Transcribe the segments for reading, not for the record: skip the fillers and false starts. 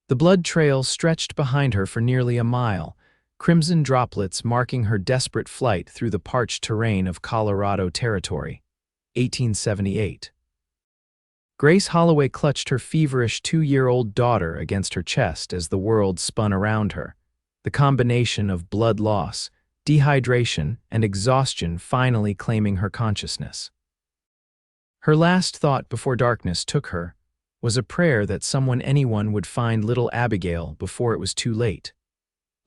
The blood trail stretched behind her for nearly a mile, crimson droplets marking her desperate flight through the parched terrain of Colorado Territory. 1878. Grace Holloway clutched her feverish 2-year-old daughter against her chest as the world spun around her, the combination of blood loss, dehydration, and exhaustion finally claiming her consciousness. Her last thought before darkness took her was a prayer that anyone would find little Abigail before it was too late.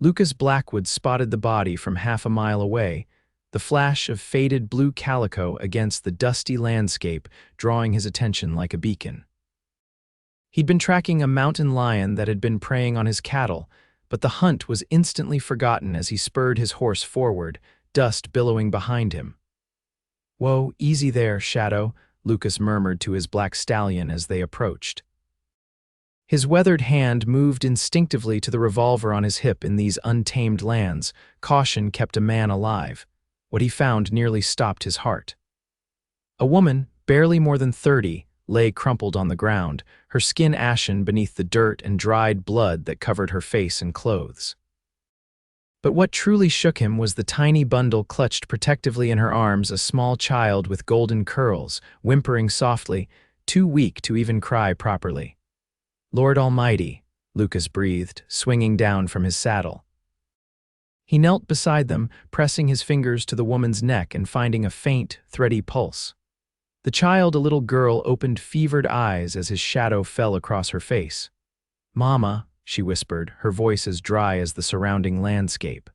Lucas Blackwood spotted the body from half a mile away, the flash of faded blue calico against the dusty landscape drawing his attention like a beacon. He'd been tracking a mountain lion that had been preying on his cattle, but the hunt was instantly forgotten as he spurred his horse forward, dust billowing behind him. "Whoa, easy there, Shadow," Lucas murmured to his black stallion as they approached. His weathered hand moved instinctively to the revolver on his hip. In these untamed lands, caution kept a man alive. What he found nearly stopped his heart. A woman, barely more than 30, lay crumpled on the ground, her skin ashen beneath the dirt and dried blood that covered her face and clothes. But what truly shook him was the tiny bundle clutched protectively in her arms, a small child with golden curls, whimpering softly, too weak to even cry properly. "Lord Almighty," Lucas breathed, swinging down from his saddle. He knelt beside them, pressing his fingers to the woman's neck and finding a faint, thready pulse. The child, a little girl, opened fevered eyes as his shadow fell across her face. "Mama," she whispered, her voice as dry as the surrounding landscape.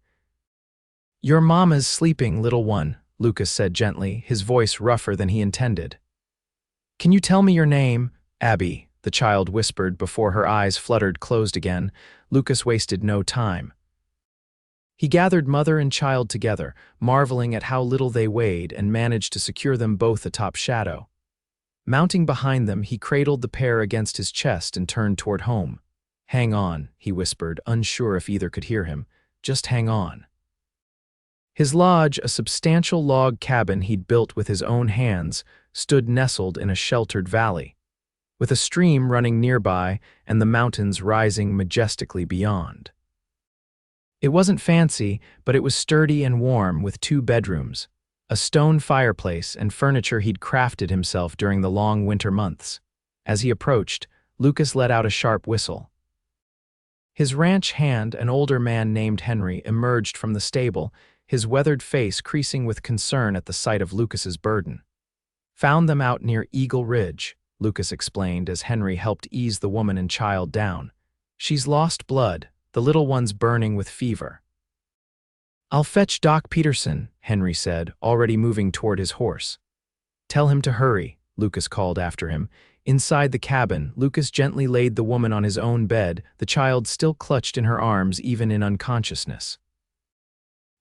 "Your mama's sleeping, little one," Lucas said gently, his voice rougher than he intended. "Can you tell me your name?" "Abby," the child whispered before her eyes fluttered closed again. Lucas wasted no time. He gathered mother and child together, marveling at how little they weighed, and managed to secure them both atop Shadow. Mounting behind them, he cradled the pair against his chest and turned toward home. "Hang on," he whispered, unsure if either could hear him. "Just hang on." His lodge, a substantial log cabin he'd built with his own hands, stood nestled in a sheltered valley, with a stream running nearby and the mountains rising majestically beyond. It wasn't fancy, but it was sturdy and warm, with 2 bedrooms, a stone fireplace, and furniture he'd crafted himself during the long winter months. As he approached, Lucas let out a sharp whistle. His ranch hand, an older man named Henry, emerged from the stable, his weathered face creasing with concern at the sight of Lucas's burden. "Found them out near Eagle Ridge," Lucas explained as Henry helped ease the woman and child down. "She's lost blood, the little one's burning with fever." "I'll fetch Doc Peterson," Henry said, already moving toward his horse. "Tell him to hurry," Lucas called after him. Inside the cabin, Lucas gently laid the woman on his own bed, the child still clutched in her arms even in unconsciousness.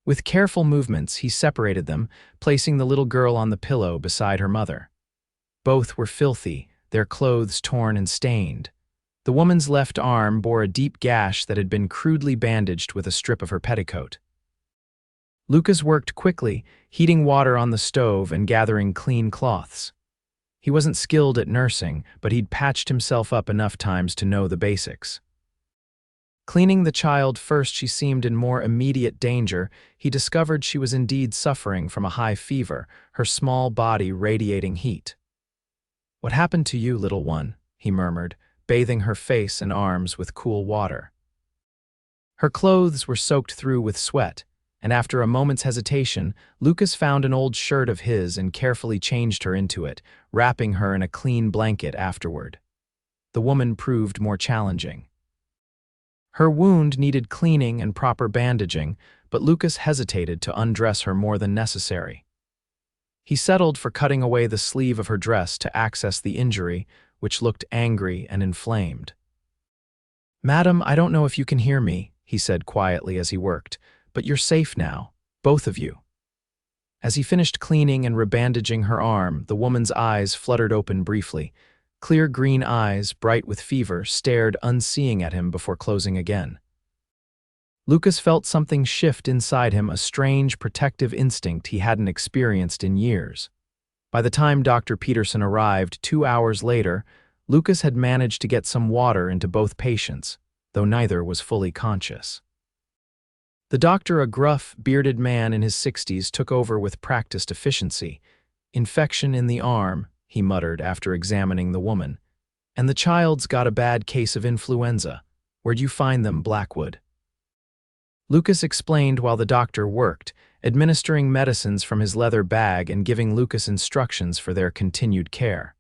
With careful movements, he separated them, placing the little girl on the pillow beside her mother. Both were filthy, their clothes torn and stained. The woman's left arm bore a deep gash that had been crudely bandaged with a strip of her petticoat. Lucas worked quickly, heating water on the stove and gathering clean cloths. He wasn't skilled at nursing, but he'd patched himself up enough times to know the basics. Cleaning the child first, she seemed in more immediate danger. He discovered she was indeed suffering from a high fever, her small body radiating heat. "What happened to you, little one?" he murmured, bathing her face and arms with cool water. Her clothes were soaked through with sweat, and after a moment's hesitation, Lucas found an old shirt of his and carefully changed her into it, wrapping her in a clean blanket afterward. The woman proved more challenging. Her wound needed cleaning and proper bandaging, but Lucas hesitated to undress her more than necessary. He settled for cutting away the sleeve of her dress to access the injury, which looked angry and inflamed. "Madam, I don't know if you can hear me," he said quietly as he worked, "but you're safe now, both of you." As he finished cleaning and rebandaging her arm, the woman's eyes fluttered open briefly. Clear green eyes, bright with fever, stared unseeing at him before closing again. Lucas felt something shift inside him, a strange protective instinct he hadn't experienced in years. By the time Dr. Peterson arrived 2 hours later, Lucas had managed to get some water into both patients, though neither was fully conscious. The doctor, a gruff, bearded man in his 60s, took over with practiced efficiency. "Infection in the arm," he muttered after examining the woman. "And the child's got a bad case of influenza. Where'd you find them, Blackwood?" Lucas explained while the doctor worked, administering medicines from his leather bag and giving Lucas instructions for their continued care.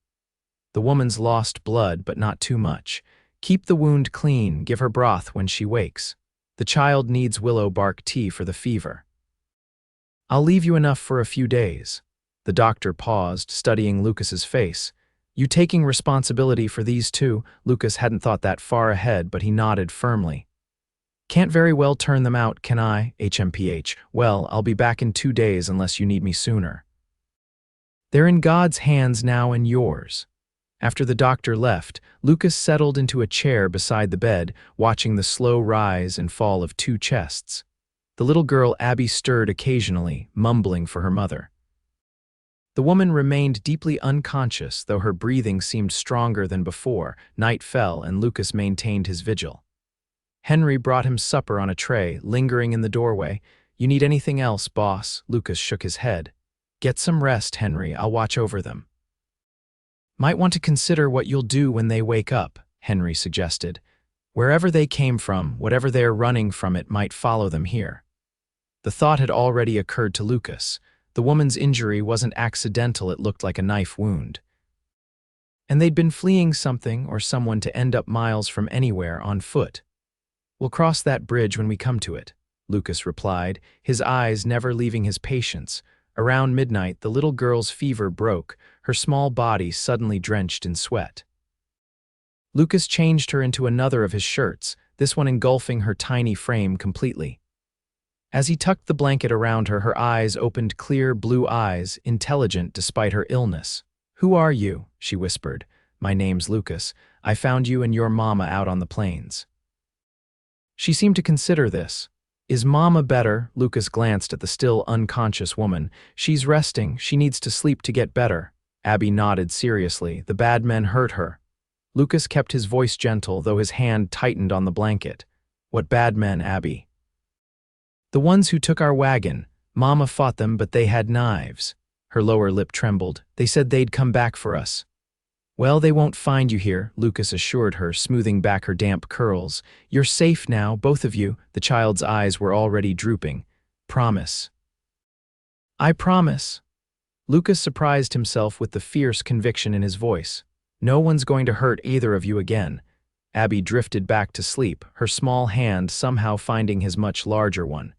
"The woman's lost blood, but not too much. Keep the wound clean, give her broth when she wakes. The child needs willow bark tea for the fever. I'll leave you enough for a few days." The doctor paused, studying Lucas's face. "You taking responsibility for these two?" Lucas hadn't thought that far ahead, but he nodded firmly. "Can't very well turn them out, can I, HMPH? Well, I'll be back in 2 days unless you need me sooner." "They're in God's hands now and yours." After the doctor left, Lucas settled into a chair beside the bed, watching the slow rise and fall of 2 chests. The little girl Abby stirred occasionally, mumbling for her mother. The woman remained deeply unconscious, though her breathing seemed stronger than before. Night fell, and Lucas maintained his vigil. Henry brought him supper on a tray, lingering in the doorway. "You need anything else, boss?" Lucas shook his head. "Get some rest, Henry. I'll watch over them." "Might want to consider what you'll do when they wake up," Henry suggested. "Wherever they came from, whatever they're running from, it might follow them here." The thought had already occurred to Lucas. The woman's injury wasn't accidental, it looked like a knife wound. And they'd been fleeing something or someone to end up miles from anywhere on foot. "We'll cross that bridge when we come to it," Lucas replied, his eyes never leaving his patients. Around midnight, the little girl's fever broke, her small body suddenly drenched in sweat. Lucas changed her into another of his shirts, this one engulfing her tiny frame completely. As he tucked the blanket around her, her eyes opened, clear blue eyes, intelligent despite her illness. "Who are you?" she whispered. "My name's Lucas. I found you and your mama out on the plains." She seemed to consider this. "Is Mama better?" Lucas glanced at the still unconscious woman. "She's resting. She needs to sleep to get better." Abby nodded seriously. "The bad men hurt her." Lucas kept his voice gentle, though his hand tightened on the blanket. "What bad men, Abby?" "The ones who took our wagon. Mama fought them, but they had knives." Her lower lip trembled. "They said they'd come back for us." "Well, they won't find you here," Lucas assured her, smoothing back her damp curls. "You're safe now, both of you." The child's eyes were already drooping. "Promise." "I promise." Lucas surprised himself with the fierce conviction in his voice. "No one's going to hurt either of you again." Abby drifted back to sleep, her small hand somehow finding his much larger one.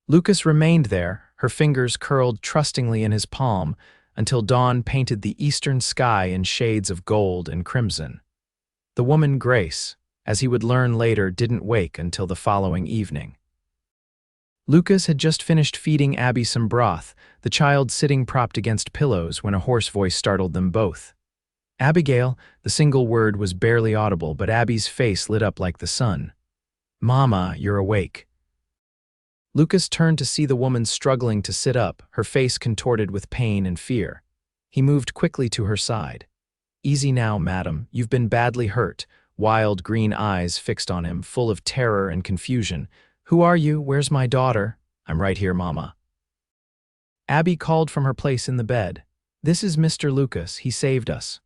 Lucas remained there, her fingers curled trustingly in his palm, until dawn painted the eastern sky in shades of gold and crimson. The woman, Grace, as he would learn later, didn't wake until the following evening. Lucas had just finished feeding Abby some broth, the child sitting propped against pillows, when a hoarse voice startled them both. "Abigail," the single word was barely audible, but Abby's face lit up like the sun. "Mama, you're awake." Lucas turned to see the woman struggling to sit up, her face contorted with pain and fear. He moved quickly to her side. "Easy now, madam. You've been badly hurt." Wild green eyes fixed on him, full of terror and confusion. "Who are you? Where's my daughter?" "I'm right here, Mama." Abby called from her place in the bed. "This is Mr. Lucas. He saved us."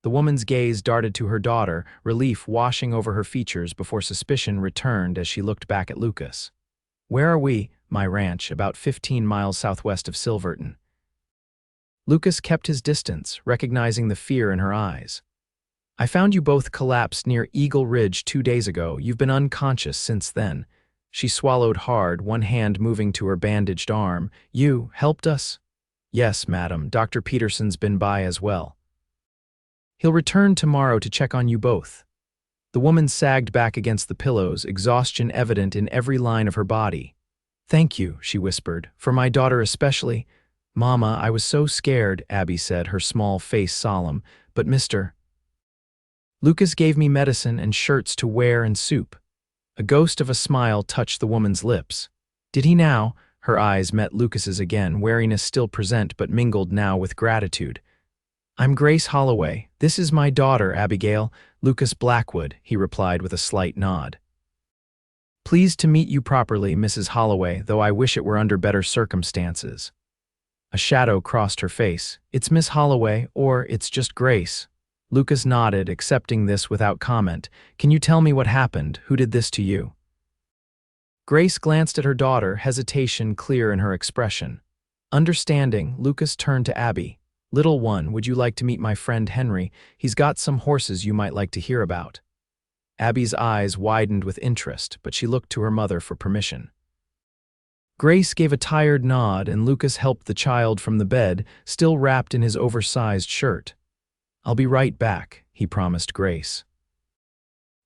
The woman's gaze darted to her daughter, relief washing over her features before suspicion returned as she looked back at Lucas. "Where are we?" "My ranch, about 15 miles southwest of Silverton." Lucas kept his distance, recognizing the fear in her eyes. "I found you both collapsed near Eagle Ridge 2 days ago. You've been unconscious since then." She swallowed hard, one hand moving to her bandaged arm. "You helped us?" "Yes, madam. Dr. Peterson's been by as well. He'll return tomorrow to check on you both." The woman sagged back against the pillows, exhaustion evident in every line of her body. "Thank you," she whispered, "for my daughter especially." "Mama, I was so scared," Abby said, her small face solemn. "But Mr. Lucas gave me medicine and shirts to wear and soup." A ghost of a smile touched the woman's lips. "Did he now?" Her eyes met Lucas's again, wariness still present but mingled now with gratitude. I'm Grace Holloway. This is my daughter, Abigail, Lucas Blackwood, he replied with a slight nod. Pleased to meet you properly, Mrs. Holloway, though I wish it were under better circumstances. A shadow crossed her face. It's Miss Holloway, or it's just Grace. Lucas nodded, accepting this without comment. Can you tell me what happened? Who did this to you? Grace glanced at her daughter, hesitation clear in her expression. Understanding, Lucas turned to Abby. Little one, would you like to meet my friend Henry? He's got some horses you might like to hear about. Abby's eyes widened with interest, but she looked to her mother for permission. Grace gave a tired nod, and Lucas helped the child from the bed, still wrapped in his oversized shirt. I'll be right back, he promised Grace.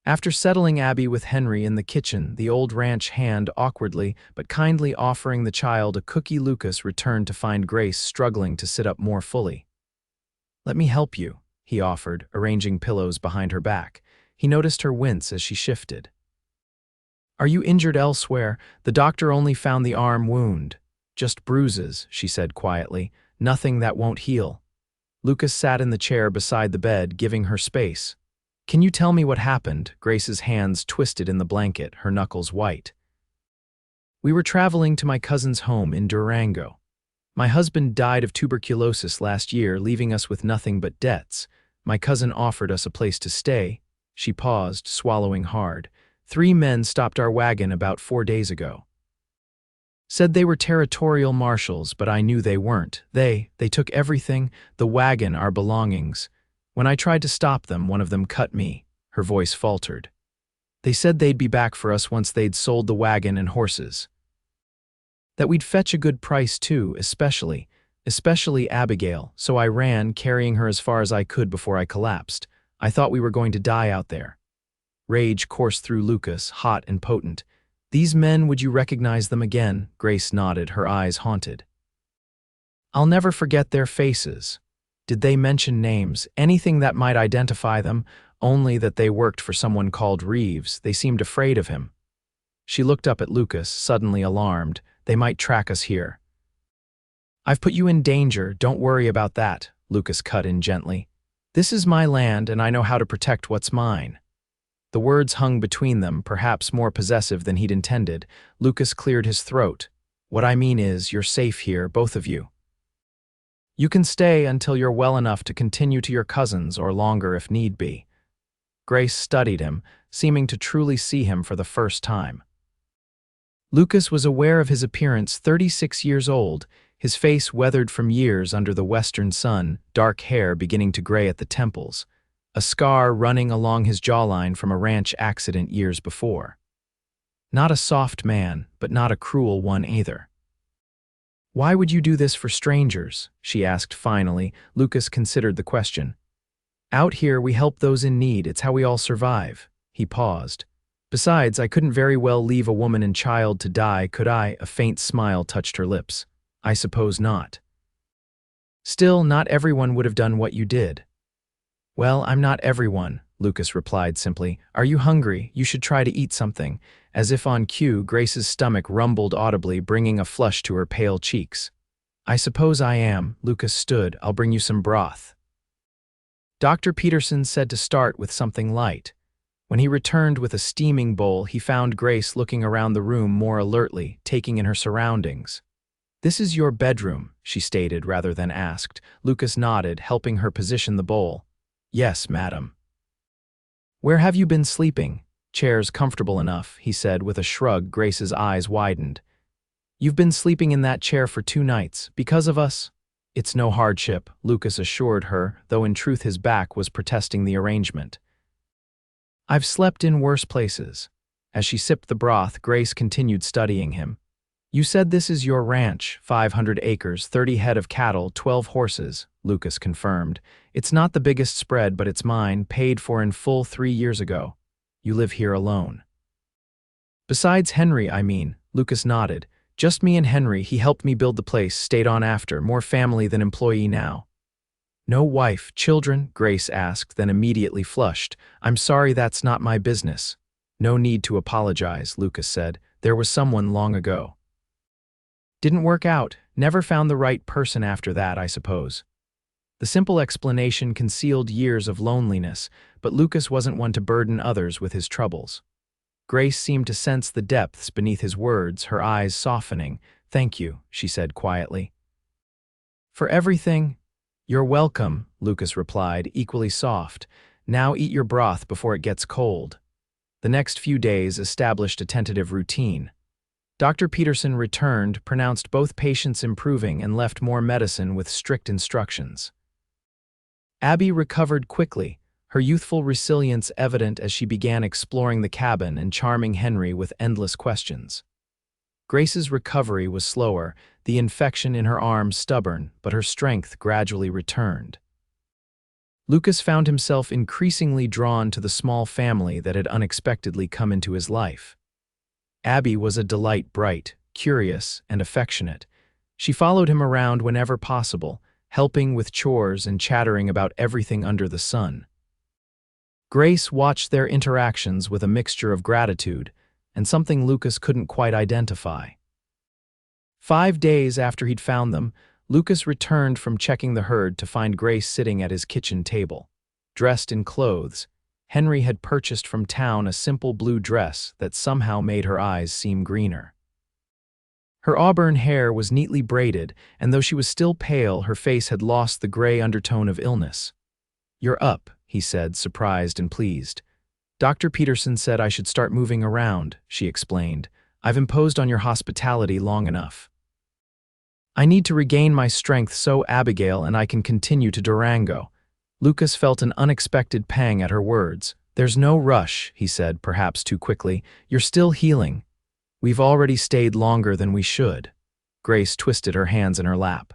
After settling Abby with Henry in the kitchen, the old ranch hand awkwardly but kindly offering the child a cookie, Lucas returned to find Grace struggling to sit up more fully. Let me help you, he offered, arranging pillows behind her back. He noticed her wince as she shifted. Are you injured elsewhere? The doctor only found the arm wound. Just bruises, she said quietly. Nothing that won't heal. Lucas sat in the chair beside the bed, giving her space. Can you tell me what happened? Grace's hands twisted in the blanket, her knuckles white. We were traveling to my cousin's home in Durango. My husband died of tuberculosis last year, leaving us with nothing but debts. My cousin offered us a place to stay. She paused, swallowing hard. 3 men stopped our wagon about 4 days ago. Said they were territorial marshals, but I knew they weren't. They took everything, the wagon, our belongings. When I tried to stop them, one of them cut me. Her voice faltered. They said they'd be back for us once they'd sold the wagon and horses. That we'd fetch a good price too, especially Abigail, so I ran, carrying her as far as I could before I collapsed. I thought we were going to die out there. Rage coursed through Lucas, hot and potent. These men, would you recognize them again? Grace nodded, her eyes haunted. I'll never forget their faces. Did they mention names, anything that might identify them? Only that they worked for someone called Reeves. They seemed afraid of him. She looked up at Lucas, suddenly alarmed. They might track us here. I've put you in danger, don't worry about that, Lucas cut in gently. This is my land, and I know how to protect what's mine. The words hung between them, perhaps more possessive than he'd intended. Lucas cleared his throat. What I mean is, you're safe here, both of you. You can stay until you're well enough to continue to your cousins, or longer if need be. Grace studied him, seeming to truly see him for the first time. Lucas was aware of his appearance, 36 years old, his face weathered from years under the western sun, dark hair beginning to gray at the temples, a scar running along his jawline from a ranch accident years before. Not a soft man, but not a cruel one either. Why would you do this for strangers? She asked finally. Lucas considered the question. Out here, we help those in need. It's how we all survive. He paused. Besides, I couldn't very well leave a woman and child to die, could I? A faint smile touched her lips. I suppose not. Still, not everyone would have done what you did. Well, I'm not everyone, Lucas replied simply. Are you hungry? You should try to eat something. As if on cue, Grace's stomach rumbled audibly, bringing a flush to her pale cheeks. I suppose I am. Lucas stood. I'll bring you some broth. Dr. Peterson said to start with something light. When he returned with a steaming bowl, he found Grace looking around the room more alertly, taking in her surroundings. This is your bedroom, she stated rather than asked. Lucas nodded, helping her position the bowl. Yes, madam. Where have you been sleeping? Chairs comfortable enough, he said with a shrug. Grace's eyes widened. You've been sleeping in that chair for 2 nights, because of us? It's no hardship, Lucas assured her, though in truth his back was protesting the arrangement. I've slept in worse places. As she sipped the broth, Grace continued studying him. You said this is your ranch, 500 acres, 30 head of cattle, 12 horses, Lucas confirmed. It's not the biggest spread, but it's mine, paid for in full 3 years ago. You live here alone. Besides Henry, I mean, Lucas nodded. Just me and Henry. He helped me build the place, stayed on after, more family than employee now. No wife, children? Grace asked, then immediately flushed. I'm sorry, that's not my business. No need to apologize, Lucas said. There was someone long ago. Didn't work out. Never found the right person after that, I suppose. The simple explanation concealed years of loneliness, but Lucas wasn't one to burden others with his troubles. Grace seemed to sense the depths beneath his words, her eyes softening. "Thank you," she said quietly. "For everything?" "You're welcome," Lucas replied, equally soft. "Now eat your broth before it gets cold." The next few days established a tentative routine. Dr. Peterson returned, pronounced both patients improving, and left more medicine with strict instructions. Abby recovered quickly, her youthful resilience evident as she began exploring the cabin and charming Henry with endless questions. Grace's recovery was slower, the infection in her arm stubborn, but her strength gradually returned. Lucas found himself increasingly drawn to the small family that had unexpectedly come into his life. Abby was a delight, bright, curious, and affectionate. She followed him around whenever possible, helping with chores and chattering about everything under the sun. Grace watched their interactions with a mixture of gratitude and something Lucas couldn't quite identify. 5 days after he'd found them, Lucas returned from checking the herd to find Grace sitting at his kitchen table. Dressed in clothes, Henry had purchased from town a simple blue dress that somehow made her eyes seem greener. Her auburn hair was neatly braided, and though she was still pale, her face had lost the gray undertone of illness. "You're up," he said, surprised and pleased. "Dr. Peterson said I should start moving around," she explained. "I've imposed on your hospitality long enough. I need to regain my strength so Abigail and I can continue to Durango." Lucas felt an unexpected pang at her words. "There's no rush," he said, perhaps too quickly. "You're still healing. We've already stayed longer than we should." Grace twisted her hands in her lap.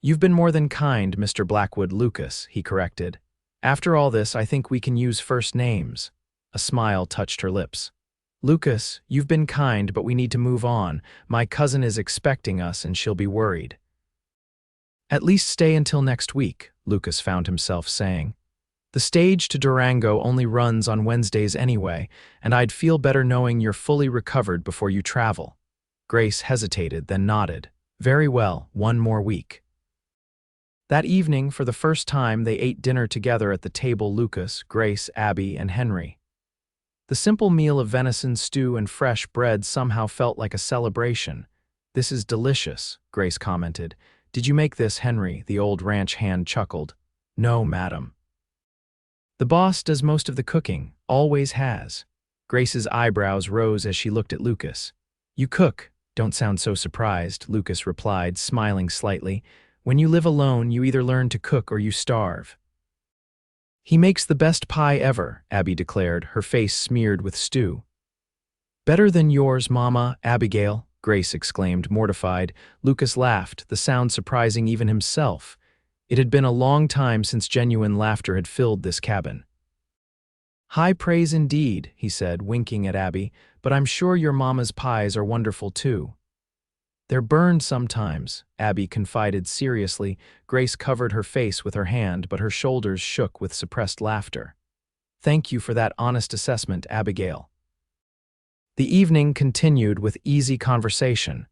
"You've been more than kind, Mr. Blackwood, Lucas," he corrected. "After all this, I think we can use first names." A smile touched her lips. "Lucas, you've been kind, but we need to move on. My cousin is expecting us and she'll be worried." "At least stay until next week," Lucas found himself saying. "The stage to Durango only runs on Wednesdays anyway, and I'd feel better knowing you're fully recovered before you travel." Grace hesitated, then nodded. "Very well, 1 more week." That evening, for the first time, they ate dinner together at the table: Lucas, Grace, Abby, and Henry. The simple meal of venison stew and fresh bread somehow felt like a celebration. "This is delicious," Grace commented. "Did you make this, Henry?" The old ranch hand chuckled. "No, madam. The boss does most of the cooking, always has." Grace's eyebrows rose as she looked at Lucas. "You cook? Don't sound so surprised," Lucas replied, smiling slightly. "When you live alone, you either learn to cook or you starve." "He makes the best pie ever," Abby declared, her face smeared with stew. "Better than yours, Mama, Abigail," Grace exclaimed, mortified. Lucas laughed, the sound surprising even himself. It had been a long time since genuine laughter had filled this cabin. "High praise indeed," he said, winking at Abby, "but I'm sure your mama's pies are wonderful too." "They're burned sometimes," Abby confided seriously. Grace covered her face with her hand, but her shoulders shook with suppressed laughter. "Thank you for that honest assessment, Abigail." The evening continued with easy conversation,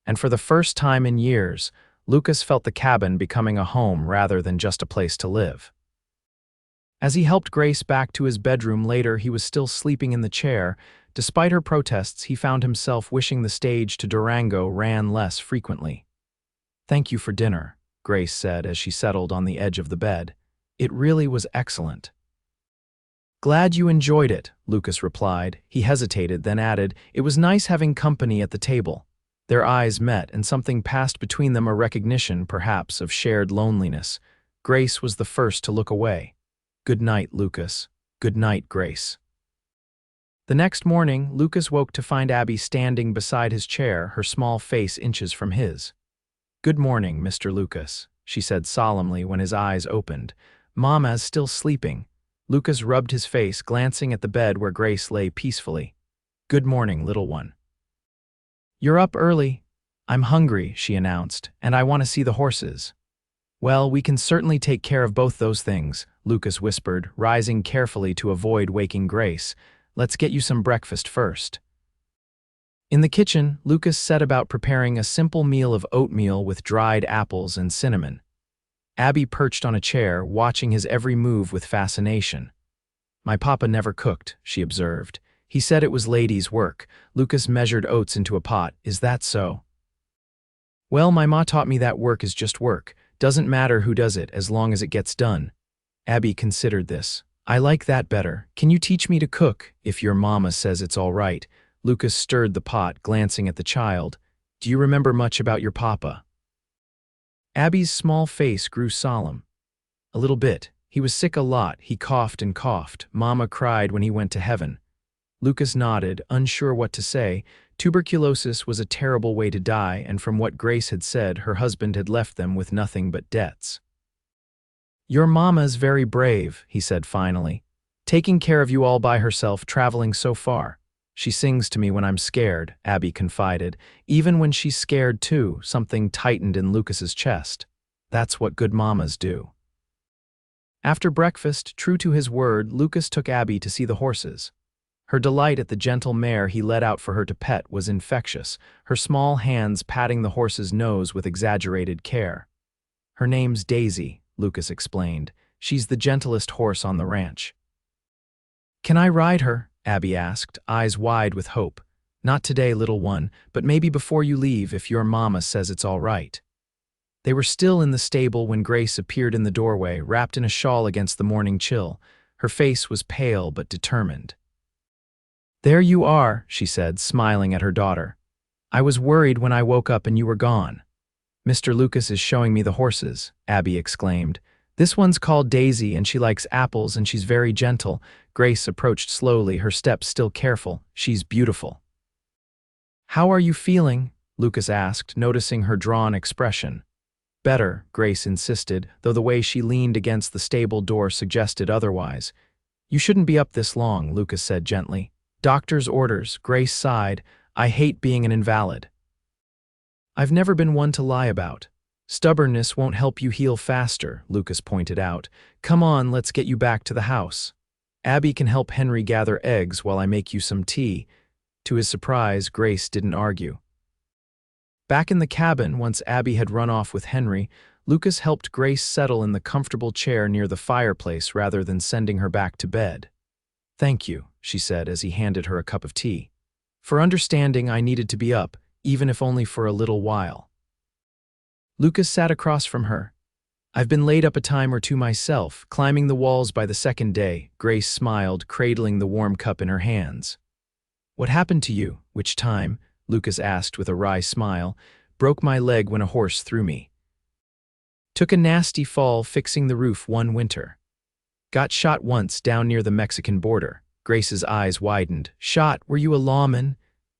and for the first time in years, Lucas felt the cabin becoming a home rather than just a place to live. As he helped Grace back to his bedroom later, he was still sleeping in the chair. Despite her protests, he found himself wishing the stage to Durango ran less frequently. "Thank you for dinner," Grace said as she settled on the edge of the bed. "It really was excellent." "Glad you enjoyed it," Lucas replied. He hesitated, then added, "It was nice having company at the table." Their eyes met, and something passed between them, a recognition, perhaps, of shared loneliness. Grace was the first to look away. "Good night, Lucas." "Good night, Grace." The next morning, Lucas woke to find Abby standing beside his chair, her small face inches from his. "Good morning, Mr. Lucas," she said solemnly when his eyes opened. "Mama's still sleeping." Lucas rubbed his face, glancing at the bed where Grace lay peacefully. "Good morning, little one." "You're up early." "I'm hungry," she announced, "and I want to see the horses." "Well, we can certainly take care of both those things," Lucas whispered, rising carefully to avoid waking Grace. "Let's get you some breakfast first." In the kitchen, Lucas set about preparing a simple meal of oatmeal with dried apples and cinnamon. Abby perched on a chair, watching his every move with fascination. "My papa never cooked," she observed. "He said it was ladies' work." Lucas measured oats into a pot. "Is that so?" "Well, my ma taught me that work is just work. Doesn't matter who does it, as long as it gets done." Abby considered this. "I like that better. Can you teach me to cook, if your mama says it's all right?" Lucas stirred the pot, glancing at the child. "Do you remember much about your papa?" Abby's small face grew solemn. "A little bit. He was sick a lot. He coughed and coughed. Mama cried when he went to heaven." Lucas nodded, unsure what to say. Tuberculosis was a terrible way to die, and from what Grace had said, her husband had left them with nothing but debts. "Your mama's very brave," he said finally. "Taking care of you all by herself, traveling so far. She sings to me when I'm scared," Abby confided. "Even when she's scared too." Something tightened in Lucas's chest. "That's what good mamas do." After breakfast, true to his word, Lucas took Abby to see the horses. Her delight at the gentle mare he led out for her to pet was infectious, her small hands patting the horse's nose with exaggerated care. "Her name's Daisy," Lucas explained. "She's the gentlest horse on the ranch." "Can I ride her?" Abby asked, eyes wide with hope. "Not today, little one, but maybe before you leave, if your mama says it's all right." They were still in the stable when Grace appeared in the doorway, wrapped in a shawl against the morning chill. Her face was pale but determined. "There you are," she said, smiling at her daughter. "I was worried when I woke up and you were gone." "Mr. Lucas is showing me the horses," Abby exclaimed. "This one's called Daisy, and she likes apples, and she's very gentle." Grace approached slowly, her steps still careful. "She's beautiful." "How are you feeling?" Lucas asked, noticing her drawn expression. "Better," Grace insisted, though the way she leaned against the stable door suggested otherwise. "You shouldn't be up this long," Lucas said gently. "Doctor's orders." Grace sighed. "I hate being an invalid." "I've never been one to lie about." "Stubbornness won't help you heal faster," Lucas pointed out. "Come on, let's get you back to the house. Abby can help Henry gather eggs while I make you some tea." To his surprise, Grace didn't argue. Back in the cabin, once Abby had run off with Henry, Lucas helped Grace settle in the comfortable chair near the fireplace rather than sending her back to bed. "Thank you," she said as he handed her a cup of tea. "For understanding I needed to be up, even if only for a little while." Lucas sat across from her. "I've been laid up a time or two myself, climbing the walls by the second day." Grace smiled, cradling the warm cup in her hands. "What happened to you?" "Which time?" Lucas asked with a wry smile. "Broke my leg when a horse threw me. Took a nasty fall fixing the roof one winter. Got shot once down near the Mexican border." Grace's eyes widened. "Shot? Were you a lawman?"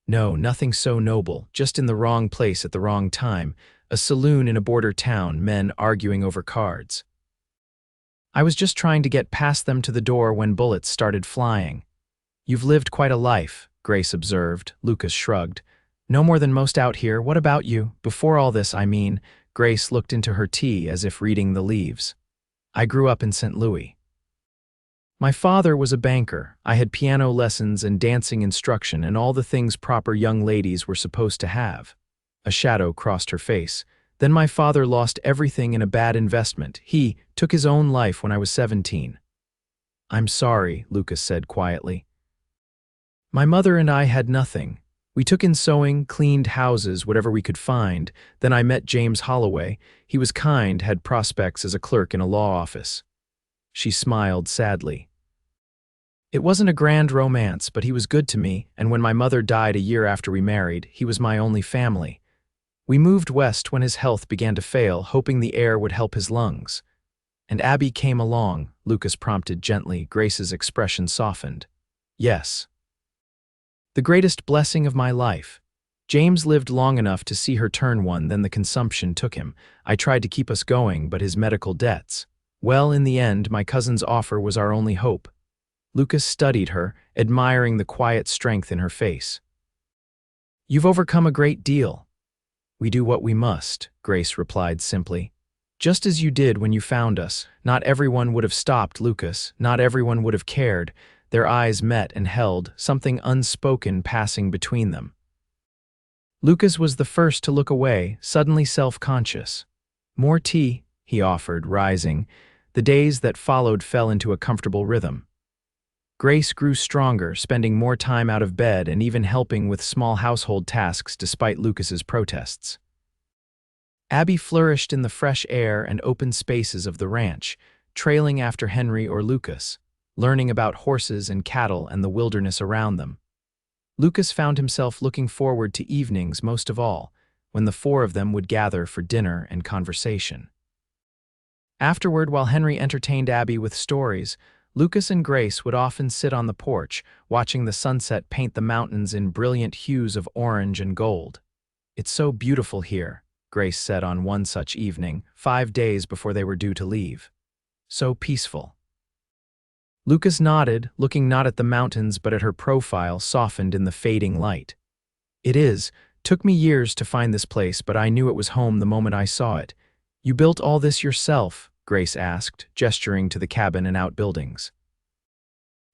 "No, nothing so noble, just in the wrong place at the wrong time. A saloon in a border town, men arguing over cards. I was just trying to get past them to the door when bullets started flying." "You've lived quite a life," Grace observed. Lucas shrugged. "No more than most out here. What about you? Before all this, I mean." Grace looked into her tea as if reading the leaves. "I grew up in St. Louis. My father was a banker. I had piano lessons and dancing instruction and all the things proper young ladies were supposed to have." A shadow crossed her face. "Then my father lost everything in a bad investment. He took his own life when I was 17. "I'm sorry," Lucas said quietly. "My mother and I had nothing. We took in sewing, cleaned houses, whatever we could find. Then I met James Holloway. He was kind, had prospects as a clerk in a law office." She smiled sadly. "It wasn't a grand romance, but he was good to me, and when my mother died a year after we married, he was my only family. We moved west when his health began to fail, hoping the air would help his lungs. And Abby came along," Lucas prompted gently. Grace's expression softened. "Yes. The greatest blessing of my life. James lived long enough to see her turn one, then the consumption took him. I tried to keep us going, but his medical debts. Well, in the end, my cousin's offer was our only hope." Lucas studied her, admiring the quiet strength in her face. "You've overcome a great deal." "We do what we must," Grace replied simply. "Just as you did when you found us. Not everyone would have stopped Lucas. Not everyone would have cared." Their eyes met and held, something unspoken passing between them. Lucas was the first to look away, suddenly self-conscious. "More tea?" he offered, rising. The days that followed fell into a comfortable rhythm. Grace grew stronger, spending more time out of bed and even helping with small household tasks despite Lucas's protests. Abby flourished in the fresh air and open spaces of the ranch, trailing after Henry or Lucas, learning about horses and cattle and the wilderness around them. Lucas found himself looking forward to evenings most of all, when the four of them would gather for dinner and conversation. Afterward, while Henry entertained Abby with stories, Lucas and Grace would often sit on the porch, watching the sunset paint the mountains in brilliant hues of orange and gold. "It's so beautiful here," Grace said on one such evening, 5 days before they were due to leave. "So peaceful." Lucas nodded, looking not at the mountains but at her profile softened in the fading light. "It is. Took me years to find this place, but I knew it was home the moment I saw it. You built all this yourself?" Grace asked, gesturing to the cabin and outbuildings.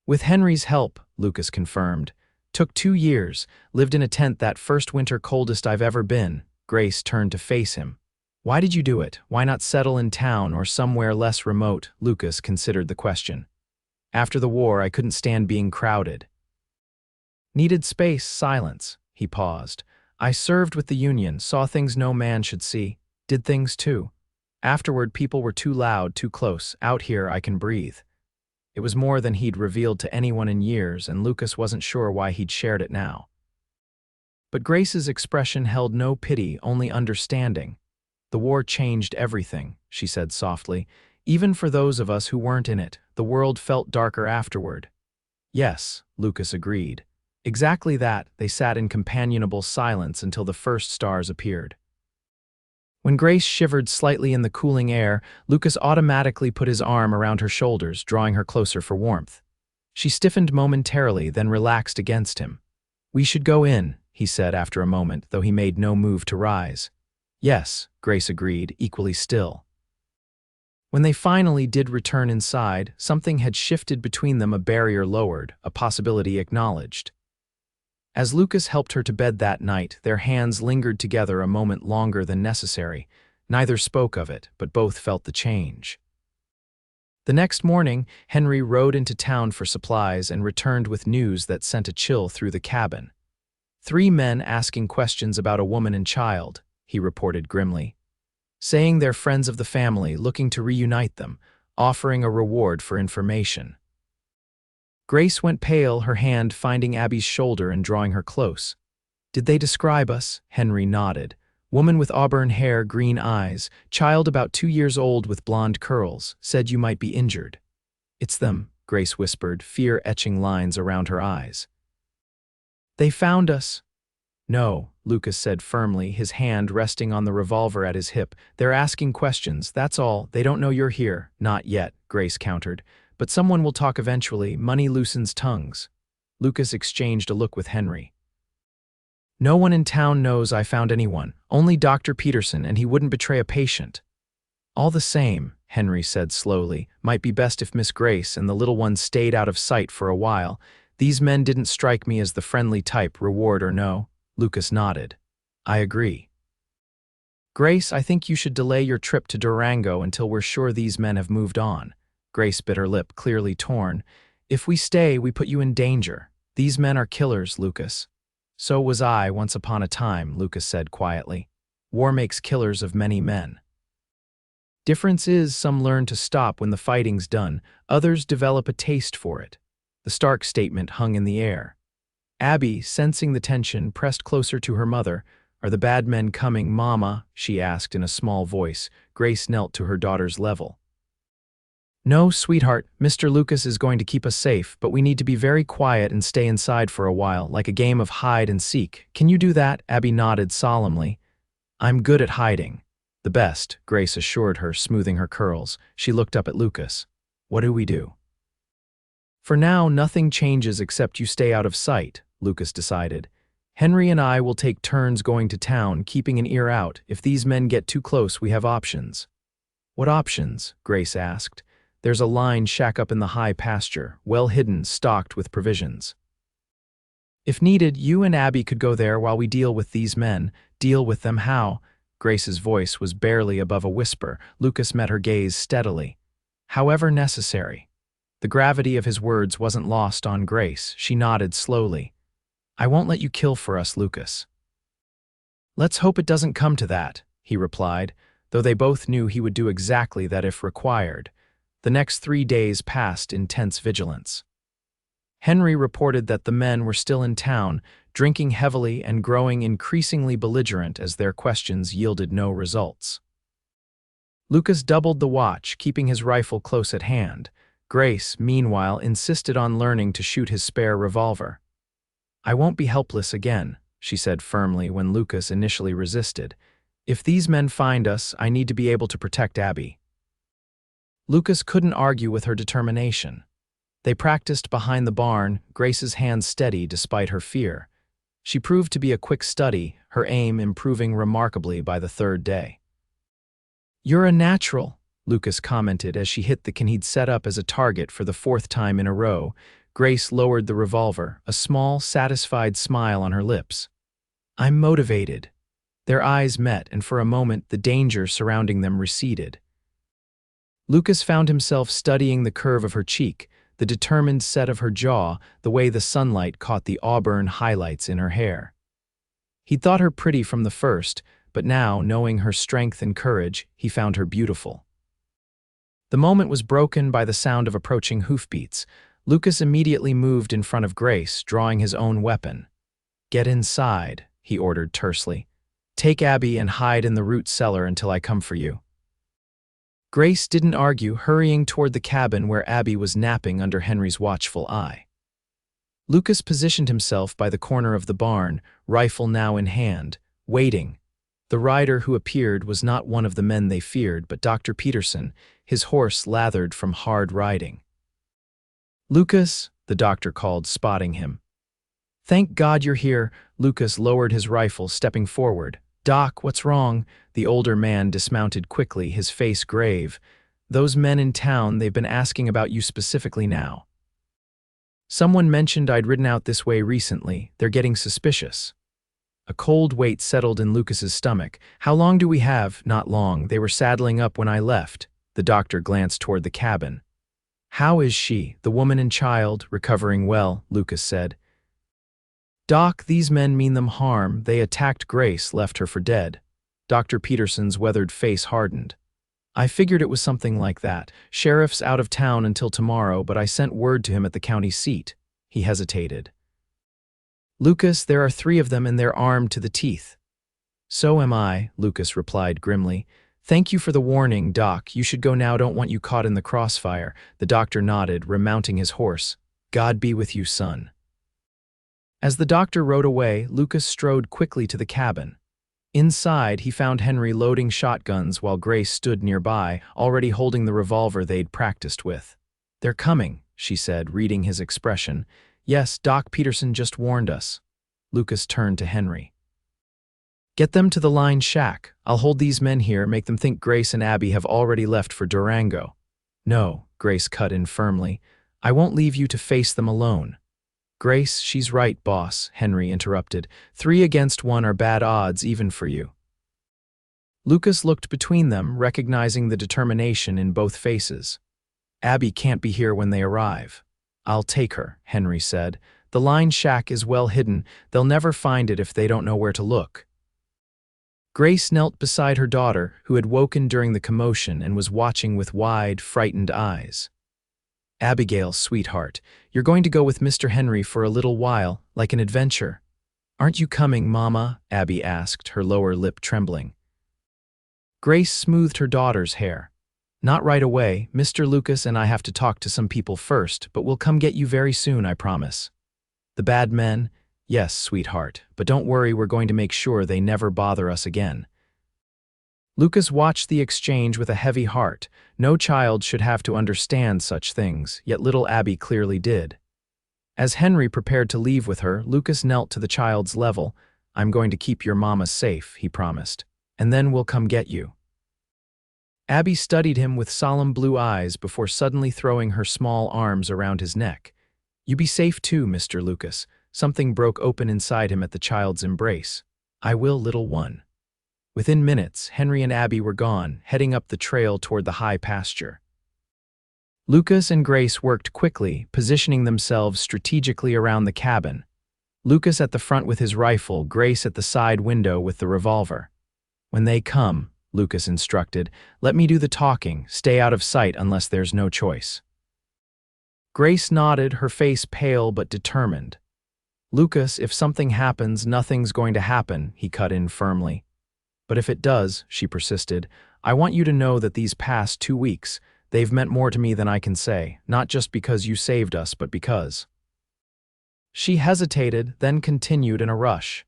"With Henry's help," Lucas confirmed. "Took 2 years, lived in a tent that first winter, coldest I've ever been." Grace turned to face him. "Why did you do it? Why not settle in town or somewhere less remote?" Lucas considered the question. "After the war, I couldn't stand being crowded." "Needed space, silence." He paused. "I served with the Union, saw things no man should see, did things too. Afterward, people were too loud, too close. Out here, I can breathe." It was more than he'd revealed to anyone in years, and Lucas wasn't sure why he'd shared it now. But Grace's expression held no pity, only understanding. "The war changed everything," she said softly. "Even for those of us who weren't in it, the world felt darker afterward." "Yes," Lucas agreed. Exactly that. They sat in companionable silence until the first stars appeared. When Grace shivered slightly in the cooling air, Lucas automatically put his arm around her shoulders, drawing her closer for warmth. She stiffened momentarily, then relaxed against him. "We should go in," he said after a moment, though he made no move to rise. "Yes," Grace agreed, equally still. When they finally did return inside, something had shifted between them, a barrier lowered, a possibility acknowledged. As Lucas helped her to bed that night, their hands lingered together a moment longer than necessary. Neither spoke of it, but both felt the change. The next morning, Henry rode into town for supplies and returned with news that sent a chill through the cabin. 3 men asking questions about a woman and child, he reported grimly. Saying they're friends of the family, looking to reunite them, offering a reward for information. Grace went pale, her hand finding Abby's shoulder and drawing her close. "Did they describe us?" Henry nodded. "Woman with auburn hair, green eyes, child about 2 years old with blonde curls, said you might be injured." "It's them," Grace whispered, fear etching lines around her eyes. "They found us." "No," Lucas said firmly, his hand resting on the revolver at his hip. "They're asking questions, that's all. They don't know you're here." "Not yet," Grace countered. "But someone will talk eventually. Money loosens tongues." Lucas exchanged a look with Henry. "No one in town knows I found anyone. Only Dr. Peterson, and he wouldn't betray a patient." "All the same," Henry said slowly, "might be best if Miss Grace and the little one stayed out of sight for a while. These men didn't strike me as the friendly type, reward or no." Lucas nodded. "I agree." "Grace, I think you should delay your trip to Durango until we're sure these men have moved on." Grace bit her lip, clearly torn. "If we stay, we put you in danger. These men are killers, Lucas." "So was I once upon a time," Lucas said quietly. "War makes killers of many men. Difference is some learn to stop when the fighting's done, others develop a taste for it." The stark statement hung in the air. Abby, sensing the tension, pressed closer to her mother. "Are the bad men coming, Mama?" she asked in a small voice. Grace knelt to her daughter's level. "No, sweetheart, Mr. Lucas is going to keep us safe, but we need to be very quiet and stay inside for a while, like a game of hide and seek. Can you do that?" Abby nodded solemnly. "I'm good at hiding." "The best," Grace assured her, smoothing her curls. She looked up at Lucas. "What do we do?" "For now, nothing changes except you stay out of sight," Lucas decided. "Henry and I will take turns going to town, keeping an ear out. If these men get too close, we have options." "What options?" Grace asked. "There's a line shack up in the high pasture, well hidden, stocked with provisions. If needed, you and Abby could go there while we deal with these men." "Deal with them how?" Grace's voice was barely above a whisper. Lucas met her gaze steadily. However necessary. The gravity of his words wasn't lost on Grace. She nodded slowly. I won't let you kill for us, Lucas. Let's hope it doesn't come to that, he replied, though they both knew he would do exactly that if required. The next 3 days passed in tense vigilance. Henry reported that the men were still in town, drinking heavily and growing increasingly belligerent as their questions yielded no results. Lucas doubled the watch, keeping his rifle close at hand. Grace, meanwhile, insisted on learning to shoot his spare revolver. I won't be helpless again, she said firmly when Lucas initially resisted. If these men find us, I need to be able to protect Abby. Lucas couldn't argue with her determination. They practiced behind the barn, Grace's hands steady despite her fear. She proved to be a quick study, her aim improving remarkably by the 3rd day. You're a natural, Lucas commented as she hit the can he'd set up as a target for the 4th time in a row. Grace lowered the revolver, a small, satisfied smile on her lips. I'm motivated. Their eyes met, and for a moment the danger surrounding them receded. Lucas found himself studying the curve of her cheek, the determined set of her jaw, the way the sunlight caught the auburn highlights in her hair. He'd thought her pretty from the first, but now, knowing her strength and courage, he found her beautiful. The moment was broken by the sound of approaching hoofbeats. Lucas immediately moved in front of Grace, drawing his own weapon. Get inside, he ordered tersely. Take Abby and hide in the root cellar until I come for you. Grace didn't argue, hurrying toward the cabin where Abby was napping under Henry's watchful eye. Lucas positioned himself by the corner of the barn, rifle now in hand, waiting. The rider who appeared was not one of the men they feared, but Dr. Peterson, his horse lathered from hard riding. Lucas, the doctor called, spotting him. Thank God you're here. Lucas lowered his rifle, stepping forward. Doc, what's wrong? The older man dismounted quickly, his face grave. Those men in town, they've been asking about you specifically now. Someone mentioned I'd ridden out this way recently. They're getting suspicious. A cold weight settled in Lucas's stomach. How long do we have? Not long. They were saddling up when I left. The doctor glanced toward the cabin. How is she, the woman and child? Recovering well, Lucas said. Doc, these men mean them harm. They attacked Grace, left her for dead. Dr. Peterson's weathered face hardened. I figured it was something like that. Sheriff's out of town until tomorrow, but I sent word to him at the county seat. He hesitated. Lucas, there are 3 of them and they're armed to the teeth. So am I, Lucas replied grimly. Thank you for the warning, Doc. You should go now. Don't want you caught in the crossfire. The doctor nodded, remounting his horse. God be with you, son. As the doctor rode away, Lucas strode quickly to the cabin. Inside, he found Henry loading shotguns while Grace stood nearby, already holding the revolver they'd practiced with. They're coming, she said, reading his expression. Yes, Doc Peterson just warned us. Lucas turned to Henry. Get them to the line shack. I'll hold these men here, make them think Grace and Abby have already left for Durango. No, Grace cut in firmly. I won't leave you to face them alone. Grace, she's right, boss, Henry interrupted. 3 against 1 are bad odds even for you. Lucas looked between them, recognizing the determination in both faces. Abby can't be here when they arrive. I'll take her, Henry said. The line shack is well hidden. They'll never find it if they don't know where to look. Grace knelt beside her daughter, who had woken during the commotion and was watching with wide, frightened eyes. Abigail, sweetheart, you're going to go with Mr. Henry for a little while, like an adventure. Aren't you coming, Mama? Abby asked, her lower lip trembling. Grace smoothed her daughter's hair. Not right away. Mr. Lucas and I have to talk to some people first, but we'll come get you very soon, I promise. The bad men? Yes, sweetheart, but don't worry, we're going to make sure they never bother us again. Lucas watched the exchange with a heavy heart. No child should have to understand such things, yet little Abby clearly did. As Henry prepared to leave with her, Lucas knelt to the child's level. I'm going to keep your mama safe, he promised, and then we'll come get you. Abby studied him with solemn blue eyes before suddenly throwing her small arms around his neck. You be safe too, Mr. Lucas. Something broke open inside him at the child's embrace. I will, little one. Within minutes, Henry and Abby were gone, heading up the trail toward the high pasture. Lucas and Grace worked quickly, positioning themselves strategically around the cabin. Lucas at the front with his rifle, Grace at the side window with the revolver. "When they come," Lucas instructed, "let me do the talking. Stay out of sight unless there's no choice." Grace nodded, her face pale but determined. "Lucas, if something happens, nothing's going to happen," he cut in firmly. "But if it does," she persisted, "I want you to know that these past 2 weeks, they've meant more to me than I can say, not just because you saved us, but because—" She hesitated, then continued in a rush.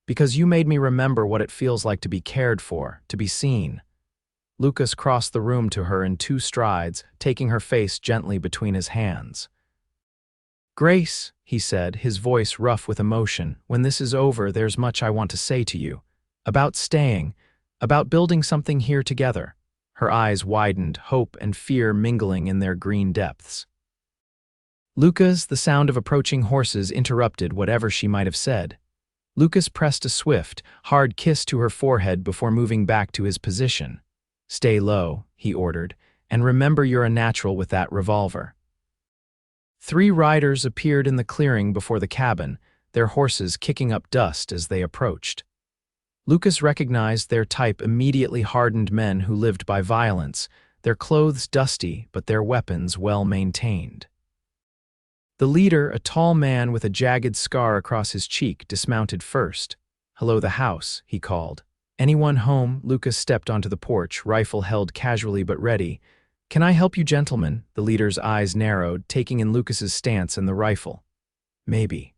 "Because you made me remember what it feels like to be cared for, to be seen." Lucas crossed the room to her in 2 strides, taking her face gently between his hands. "Grace," he said, his voice rough with emotion, "when this is over, there's much I want to say to you. About staying, about building something here together." Her eyes widened, hope and fear mingling in their green depths. Lucas, the sound of approaching horses interrupted whatever she might have said. Lucas pressed a swift, hard kiss to her forehead before moving back to his position. "Stay low," he ordered, "and remember you're a natural with that revolver." 3 riders appeared in the clearing before the cabin, their horses kicking up dust as they approached. Lucas recognized their type, immediately hardened men who lived by violence, their clothes dusty but their weapons well maintained. The leader, a tall man with a jagged scar across his cheek, dismounted first. "Hello, the house," he called. "Anyone home?" Lucas stepped onto the porch, rifle held casually but ready. "Can I help you, gentlemen?" The leader's eyes narrowed, taking in Lucas's stance and the rifle. "Maybe."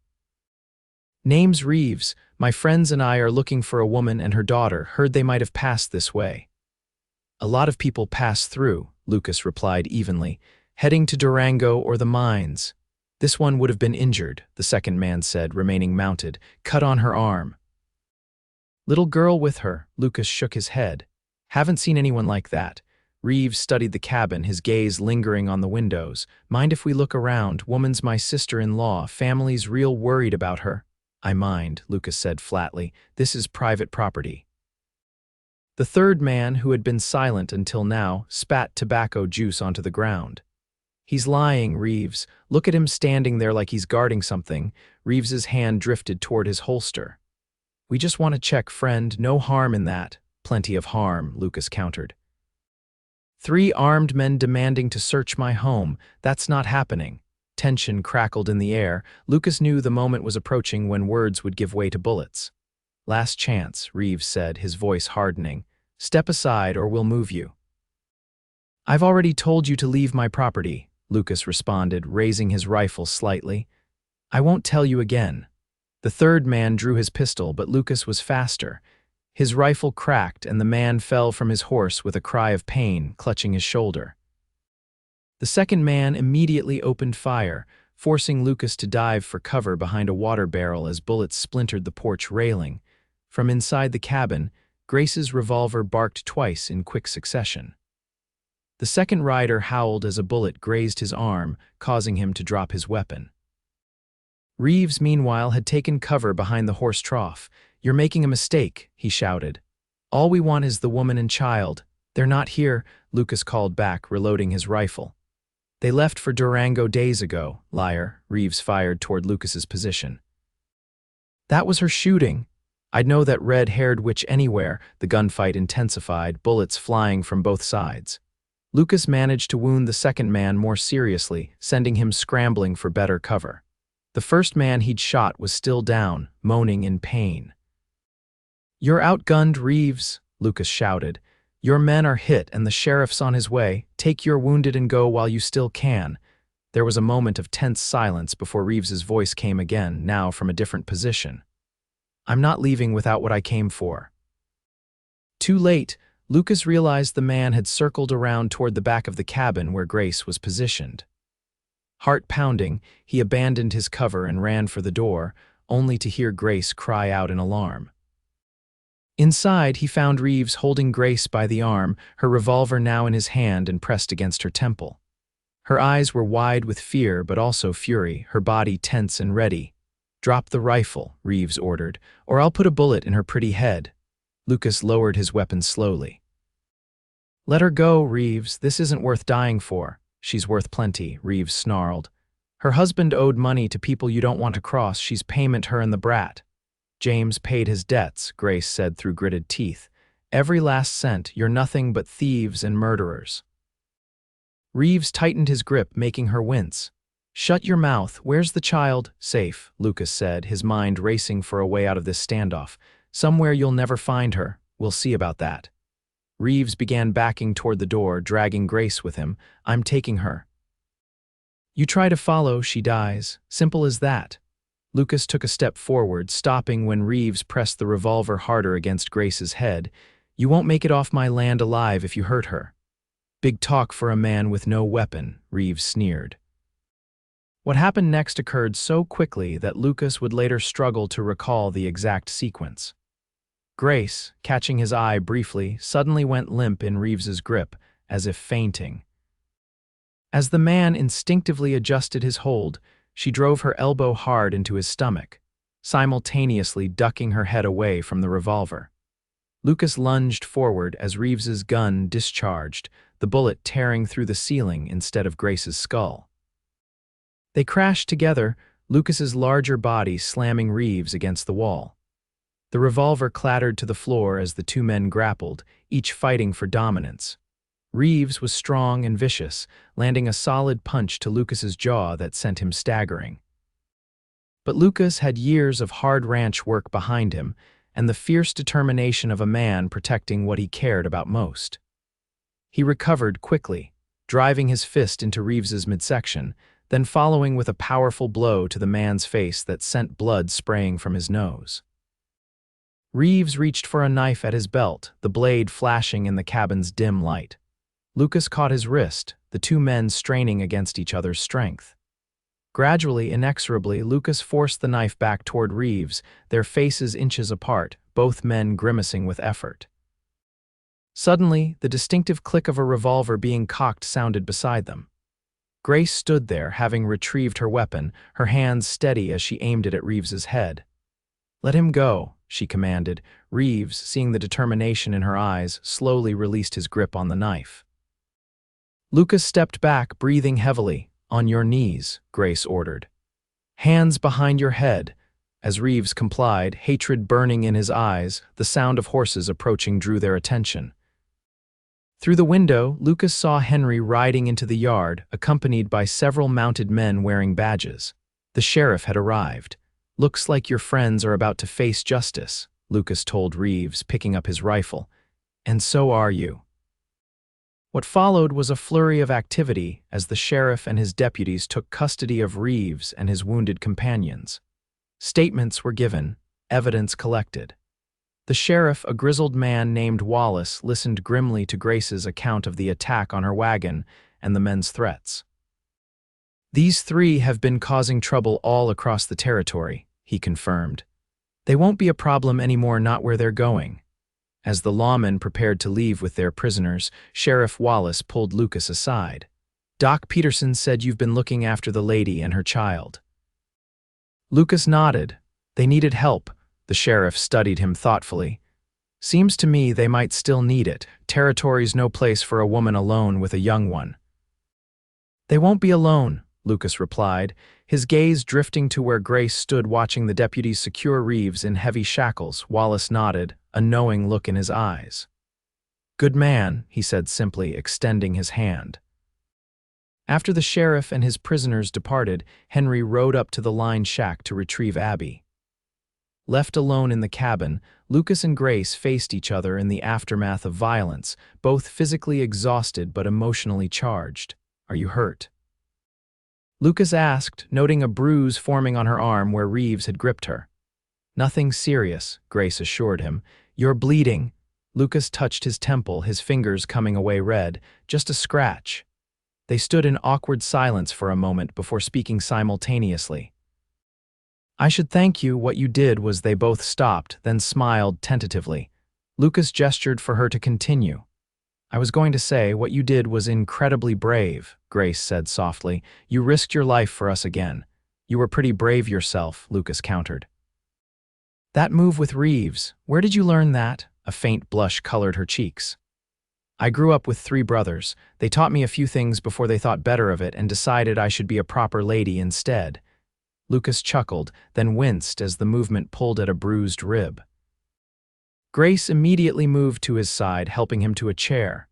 "Name's Reeves. My friends and I are looking for a woman and her daughter. Heard they might have passed this way." "A lot of people pass through," Lucas replied evenly, "heading to Durango or the mines." "This one would have been injured," the second man said, remaining mounted, "cut on her arm." "Little girl with her," Lucas shook his head. "Haven't seen anyone like that." Reeves studied the cabin, his gaze lingering on the windows. "Mind if we look around? Woman's my sister-in-law. Family's real worried about her." "I mind," Lucas said flatly. "This is private property." The third man, who had been silent until now, spat tobacco juice onto the ground. "He's lying, Reeves. Look at him standing there like he's guarding something." Reeves's hand drifted toward his holster. "We just want to check, friend. No harm in that." "Plenty of harm," Lucas countered. 3 armed men demanding to search my home. That's not happening." Tension crackled in the air. Lucas knew the moment was approaching when words would give way to bullets. "Last chance," Reeves said, his voice hardening. "Step aside or we'll move you." "I've already told you to leave my property," Lucas responded, raising his rifle slightly. "I won't tell you again." The third man drew his pistol, but Lucas was faster. His rifle cracked, and the man fell from his horse with a cry of pain, clutching his shoulder. The second man immediately opened fire, forcing Lucas to dive for cover behind a water barrel as bullets splintered the porch railing. From inside the cabin, Grace's revolver barked twice in quick succession. The second rider howled as a bullet grazed his arm, causing him to drop his weapon. Reeves, meanwhile, had taken cover behind the horse trough. "You're making a mistake," he shouted. "All we want is the woman and child. They're not here," Lucas called back, reloading his rifle. "They left for Durango days ago, liar," Reeves fired toward Lucas's position. "That was her shooting. I'd know that red-haired witch anywhere." The gunfight intensified, bullets flying from both sides. Lucas managed to wound the second man more seriously, sending him scrambling for better cover. The first man he'd shot was still down, moaning in pain. "You're outgunned, Reeves," Lucas shouted. "Your men are hit and the sheriff's on his way. Take your wounded and go while you still can." There was a moment of tense silence before Reeves's voice came again, now from a different position. "I'm not leaving without what I came for." Too late, Lucas realized the man had circled around toward the back of the cabin where Grace was positioned. Heart pounding, he abandoned his cover and ran for the door, only to hear Grace cry out in alarm. Inside, he found Reeves holding Grace by the arm, her revolver now in his hand and pressed against her temple. Her eyes were wide with fear but also fury, her body tense and ready. "Drop the rifle," Reeves ordered, "or I'll put a bullet in her pretty head." Lucas lowered his weapon slowly. "Let her go, Reeves. This isn't worth dying for." "She's worth plenty," Reeves snarled. "Her husband owed money to people you don't want to cross. She's payment her and the brat." "James paid his debts," Grace said through gritted teeth. "Every last cent. You're nothing but thieves and murderers." Reeves tightened his grip, making her wince. "Shut your mouth. Where's the child?" "Safe," Lucas said, his mind racing for a way out of this standoff. "Somewhere you'll never find her. We'll see about that." Reeves began backing toward the door, dragging Grace with him. "I'm taking her." "You try to follow, she dies. Simple as that." Lucas took a step forward, stopping when Reeves pressed the revolver harder against Grace's head. "You won't make it off my land alive if you hurt her." "Big talk for a man with no weapon," Reeves sneered. What happened next occurred so quickly that Lucas would later struggle to recall the exact sequence. Grace, catching his eye briefly, suddenly went limp in Reeves's grip, as if fainting. As the man instinctively adjusted his hold, she drove her elbow hard into his stomach, simultaneously ducking her head away from the revolver. Lucas lunged forward as Reeves's gun discharged, the bullet tearing through the ceiling instead of Grace's skull. They crashed together, Lucas's larger body slamming Reeves against the wall. The revolver clattered to the floor as the two men grappled, each fighting for dominance. Reeves was strong and vicious, landing a solid punch to Lucas's jaw that sent him staggering. But Lucas had years of hard ranch work behind him and the fierce determination of a man protecting what he cared about most. He recovered quickly, driving his fist into Reeves's midsection, then following with a powerful blow to the man's face that sent blood spraying from his nose. Reeves reached for a knife at his belt, the blade flashing in the cabin's dim light. Lucas caught his wrist, the two men straining against each other's strength. Gradually, inexorably, Lucas forced the knife back toward Reeves, their faces inches apart, both men grimacing with effort. Suddenly, the distinctive click of a revolver being cocked sounded beside them. Grace stood there, having retrieved her weapon, her hands steady as she aimed it at Reeves's head. "Let him go," she commanded. Reeves, seeing the determination in her eyes, slowly released his grip on the knife. Lucas stepped back, breathing heavily. "On your knees," Grace ordered. "Hands behind your head." As Reeves complied, hatred burning in his eyes, the sound of horses approaching drew their attention. Through the window, Lucas saw Henry riding into the yard, accompanied by several mounted men wearing badges. The sheriff had arrived. "Looks like your friends are about to face justice," Lucas told Reeves, picking up his rifle. "And so are you." What followed was a flurry of activity as the sheriff and his deputies took custody of Reeves and his wounded companions. Statements were given, evidence collected. The sheriff, a grizzled man named Wallace, listened grimly to Grace's account of the attack on her wagon and the men's threats. "These three have been causing trouble all across the territory," he confirmed. "They won't be a problem anymore, not where they're going." As the lawmen prepared to leave with their prisoners, Sheriff Wallace pulled Lucas aside. "Doc Peterson said you've been looking after the lady and her child." Lucas nodded. "They needed help." The sheriff studied him thoughtfully. "Seems to me they might still need it. Territory's no place for a woman alone with a young one." "They won't be alone," Lucas replied, his gaze drifting to where Grace stood watching the deputies secure Reeves in heavy shackles. Wallace nodded, a knowing look in his eyes. "Good man," he said simply, extending his hand. After the sheriff and his prisoners departed, Henry rode up to the line shack to retrieve Abby. Left alone in the cabin, Lucas and Grace faced each other in the aftermath of violence, both physically exhausted but emotionally charged. "Are you hurt?" Lucas asked, noting a bruise forming on her arm where Reeves had gripped her. "Nothing serious," Grace assured him. "You're bleeding." Lucas touched his temple, his fingers coming away red. "Just a scratch." They stood in awkward silence for a moment before speaking simultaneously. "I should thank you. What you did was..." They both stopped, then smiled tentatively. Lucas gestured for her to continue. "I was going to say, what you did was incredibly brave," Grace said softly. "You risked your life for us again." "You were pretty brave yourself," Lucas countered. "That move with Reeves, where did you learn that?" A faint blush colored her cheeks. I grew up with 3 brothers. They taught me a few things before they thought better of it and decided I should be a proper lady instead. Lucas chuckled, then winced as the movement pulled at a bruised rib. Grace immediately moved to his side, helping him to a chair.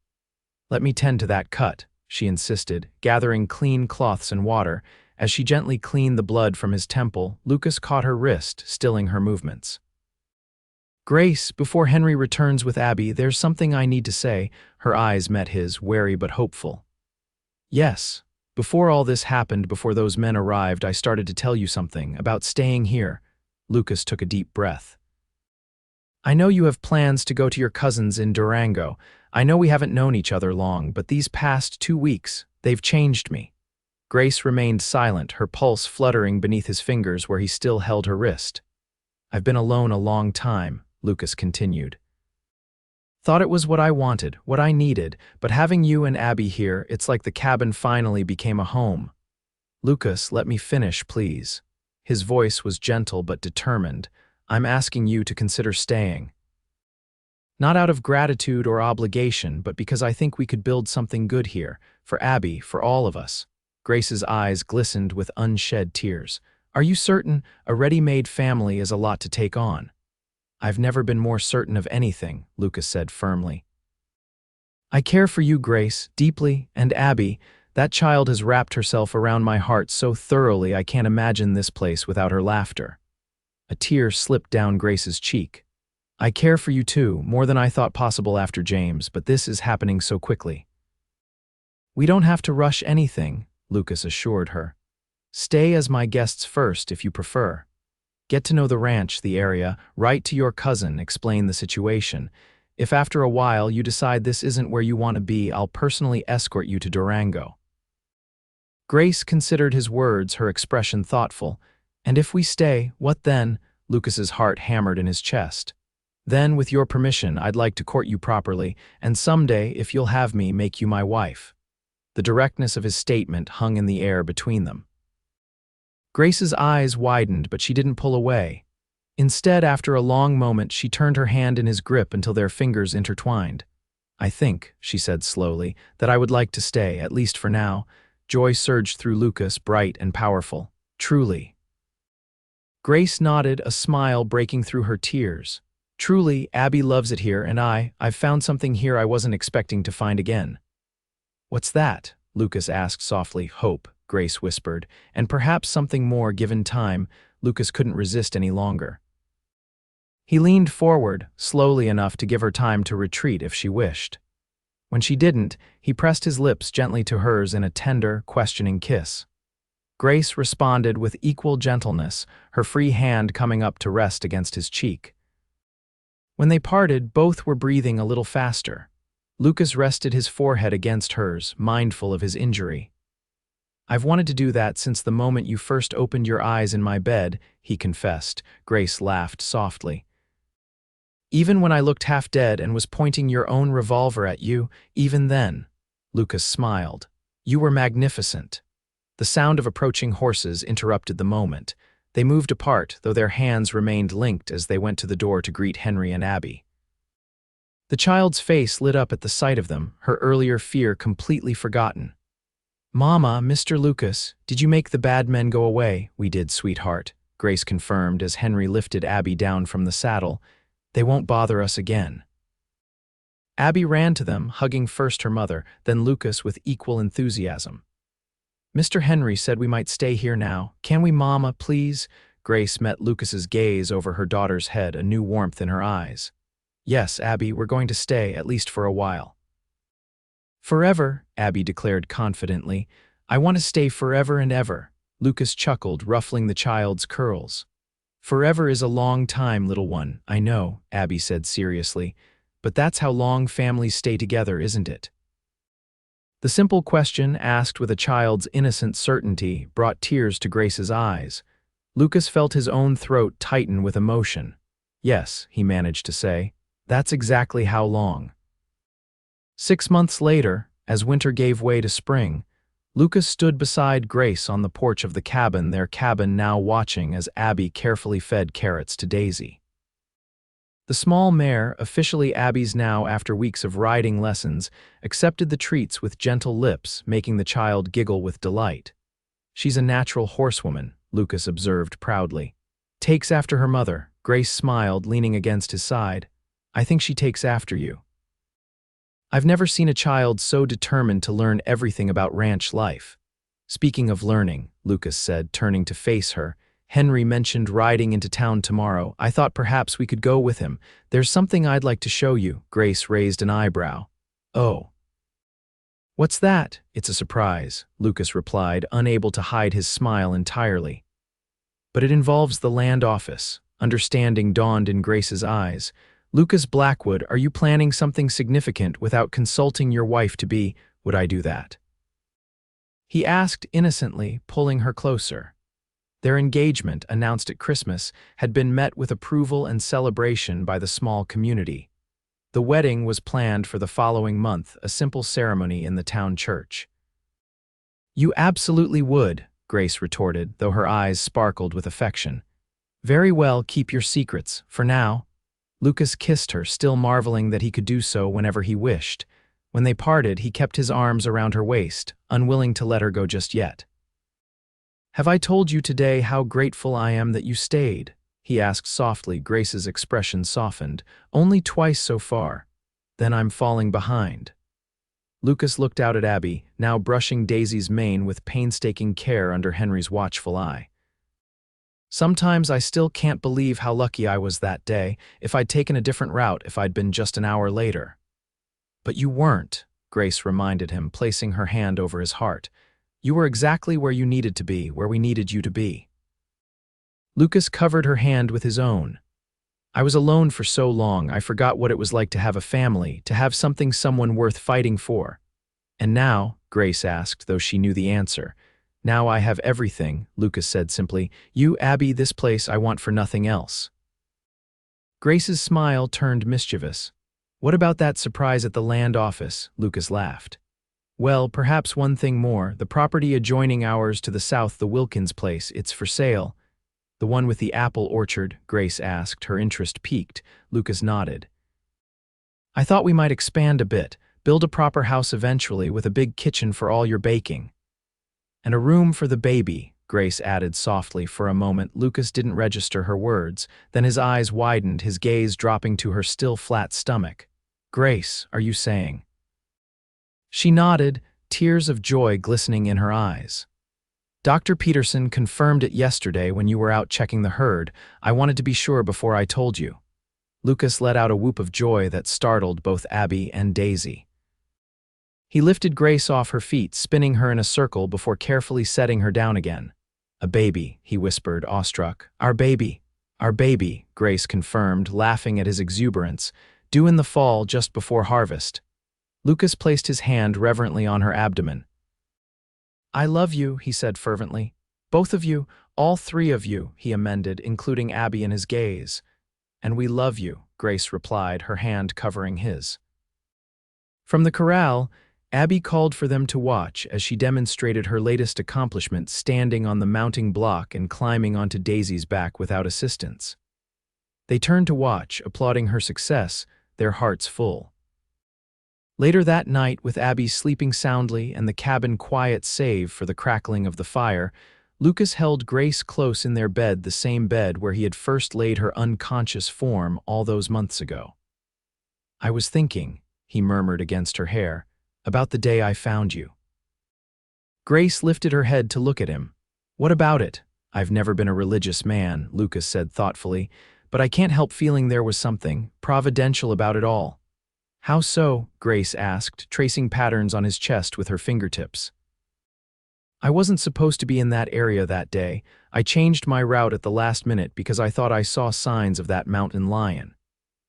"Let me tend to that cut," she insisted, gathering clean cloths and water. As she gently cleaned the blood from his temple, Lucas caught her wrist, stilling her movements. "Grace, before Henry returns with Abby, there's something I need to say." Her eyes met his, wary but hopeful. "Yes. Before all this happened, before those men arrived, I started to tell you something about staying here." Lucas took a deep breath. "I know you have plans to go to your cousins in Durango. I know we haven't known each other long, but these past 2 weeks, they've changed me." Grace remained silent, her pulse fluttering beneath his fingers where he still held her wrist. "I've been alone a long time," Lucas continued. "Thought it was what I wanted, what I needed, but having you and Abby here, it's like the cabin finally became a home." "Lucas, let me finish, please." His voice was gentle but determined. "I'm asking you to consider staying. Not out of gratitude or obligation, but because I think we could build something good here, for Abby, for all of us." Grace's eyes glistened with unshed tears. "Are you certain? A ready-made family is a lot to take on." "I've never been more certain of anything," Lucas said firmly. "I care for you, Grace, deeply, and Abby. That child has wrapped herself around my heart so thoroughly I can't imagine this place without her laughter." A tear slipped down Grace's cheek. "I care for you too, more than I thought possible after James, but this is happening so quickly." "We don't have to rush anything," Lucas assured her. "Stay as my guests first if you prefer. Get to know the ranch, the area, write to your cousin, explain the situation. If after a while you decide this isn't where you want to be, I'll personally escort you to Durango." Grace considered his words, her expression thoughtful. "And if we stay, what then?" Lucas's heart hammered in his chest. "Then, with your permission, I'd like to court you properly, and someday, if you'll have me, make you my wife." The directness of his statement hung in the air between them. Grace's eyes widened, but she didn't pull away. Instead, after a long moment, she turned her hand in his grip until their fingers intertwined. "I think," she said slowly, "that I would like to stay, at least for now." Joy surged through Lucas, bright and powerful. "Truly." Grace nodded, a smile breaking through her tears. "Truly, Abby loves it here, and I've found something here I wasn't expecting to find again." "What's that?" Lucas asked softly. "Hope," Grace whispered, "and perhaps something more given time." Lucas couldn't resist any longer. He leaned forward, slowly enough to give her time to retreat if she wished. When she didn't, he pressed his lips gently to hers in a tender, questioning kiss. Grace responded with equal gentleness, her free hand coming up to rest against his cheek. When they parted, both were breathing a little faster. Lucas rested his forehead against hers, mindful of his injury. "I've wanted to do that since the moment you first opened your eyes in my bed," he confessed. Grace laughed softly. "Even when I looked half dead and was pointing your own revolver at you, even then." Lucas smiled. "You were magnificent." The sound of approaching horses interrupted the moment. They moved apart, though their hands remained linked as they went to the door to greet Henry and Abby. The child's face lit up at the sight of them, her earlier fear completely forgotten. "Mama, Mr. Lucas, did you make the bad men go away?" "We did, sweetheart," Grace confirmed as Henry lifted Abby down from the saddle. "They won't bother us again." Abby ran to them, hugging first her mother, then Lucas with equal enthusiasm. "Mr. Henry said we might stay here now. Can we, Mama, please?" Grace met Lucas's gaze over her daughter's head, a new warmth in her eyes. "Yes, Abby, we're going to stay, at least for a while." "Forever," Abby declared confidently. "I want to stay forever and ever." Lucas chuckled, ruffling the child's curls. "Forever is a long time, little one, I know," Abby said seriously. "But that's how long families stay together, isn't it?" The simple question, asked with a child's innocent certainty, brought tears to Grace's eyes. Lucas felt his own throat tighten with emotion. "Yes," he managed to say, "that's exactly how long." 6 months later, as winter gave way to spring, Lucas stood beside Grace on the porch of the cabin, their cabin now watching as Abby carefully fed carrots to Daisy. The small mare, officially Abby's now after weeks of riding lessons, accepted the treats with gentle lips, making the child giggle with delight. "She's a natural horsewoman," Lucas observed proudly. "Takes after her mother," Grace smiled, leaning against his side. "I think she takes after you." "I've never seen a child so determined to learn everything about ranch life." "Speaking of learning," Lucas said, turning to face her, "Henry mentioned riding into town tomorrow. I thought perhaps we could go with him. There's something I'd like to show you." Grace raised an eyebrow. "Oh. What's that?" "It's a surprise," Lucas replied, unable to hide his smile entirely. "But it involves the land office." Understanding dawned in Grace's eyes. "Lucas Blackwood, are you planning something significant without consulting your wife to be?" "Would I do that?" he asked innocently, pulling her closer. Their engagement, announced at Christmas, had been met with approval and celebration by the small community. The wedding was planned for the following month, a simple ceremony in the town church. "You absolutely would," Grace retorted, though her eyes sparkled with affection. "Very well, keep your secrets, for now." Lucas kissed her, still marveling that he could do so whenever he wished. When they parted, he kept his arms around her waist, unwilling to let her go just yet. "Have I told you today how grateful I am that you stayed?" he asked softly. Grace's expression softened. "Only twice so far. Then I'm falling behind." Lucas looked out at Abby, now brushing Daisy's mane with painstaking care under Henry's watchful eye. "Sometimes I still can't believe how lucky I was that day. If I'd taken a different route, if I'd been just an hour later." "But you weren't," Grace reminded him, placing her hand over his heart. "You were exactly where you needed to be, where we needed you to be." Lucas covered her hand with his own. "I was alone for so long, I forgot what it was like to have a family, to have someone worth fighting for." "And now?" Grace asked, though she knew the answer. "Now I have everything," Lucas said simply. "You, Abby, this place I want for nothing else." Grace's smile turned mischievous. "What about that surprise at the land office?" Lucas laughed. "Well, perhaps one thing more. The property adjoining ours to the south, the Wilkins place, it's for sale." "The one with the apple orchard?" Grace asked, her interest piqued. Lucas nodded. "I thought we might expand a bit, build a proper house eventually with a big kitchen for all your baking. And a room for the baby," Grace added softly. For a moment, Lucas didn't register her words, then his eyes widened, his gaze dropping to her still flat stomach. "Grace, are you saying?" She nodded, tears of joy glistening in her eyes. "Dr. Peterson confirmed it yesterday when you were out checking the herd. I wanted to be sure before I told you." Lucas let out a whoop of joy that startled both Abby and Daisy. He lifted Grace off her feet, spinning her in a circle before carefully setting her down again. "A baby," he whispered, awestruck. Our baby," Grace confirmed, laughing at his exuberance. "Due in the fall, just before harvest." Lucas placed his hand reverently on her abdomen. "I love you," he said fervently. "Both of you, all three of you," he amended, including Abby in his gaze. "And we love you," Grace replied, her hand covering his. From the corral, Abby called for them to watch as she demonstrated her latest accomplishment, standing on the mounting block and climbing onto Daisy's back without assistance. They turned to watch, applauding her success, their hearts full. Later that night, with Abby sleeping soundly and the cabin quiet save for the crackling of the fire, Lucas held Grace close in their bed, the same bed where he had first laid her unconscious form all those months ago. "I was thinking," he murmured against her hair, "about the day I found you." Grace lifted her head to look at him. "What about it?" "I've never been a religious man," Lucas said thoughtfully, "but I can't help feeling there was something providential about it all." "How so?" Grace asked, tracing patterns on his chest with her fingertips. "I wasn't supposed to be in that area that day. I changed my route at the last minute because I thought I saw signs of that mountain lion."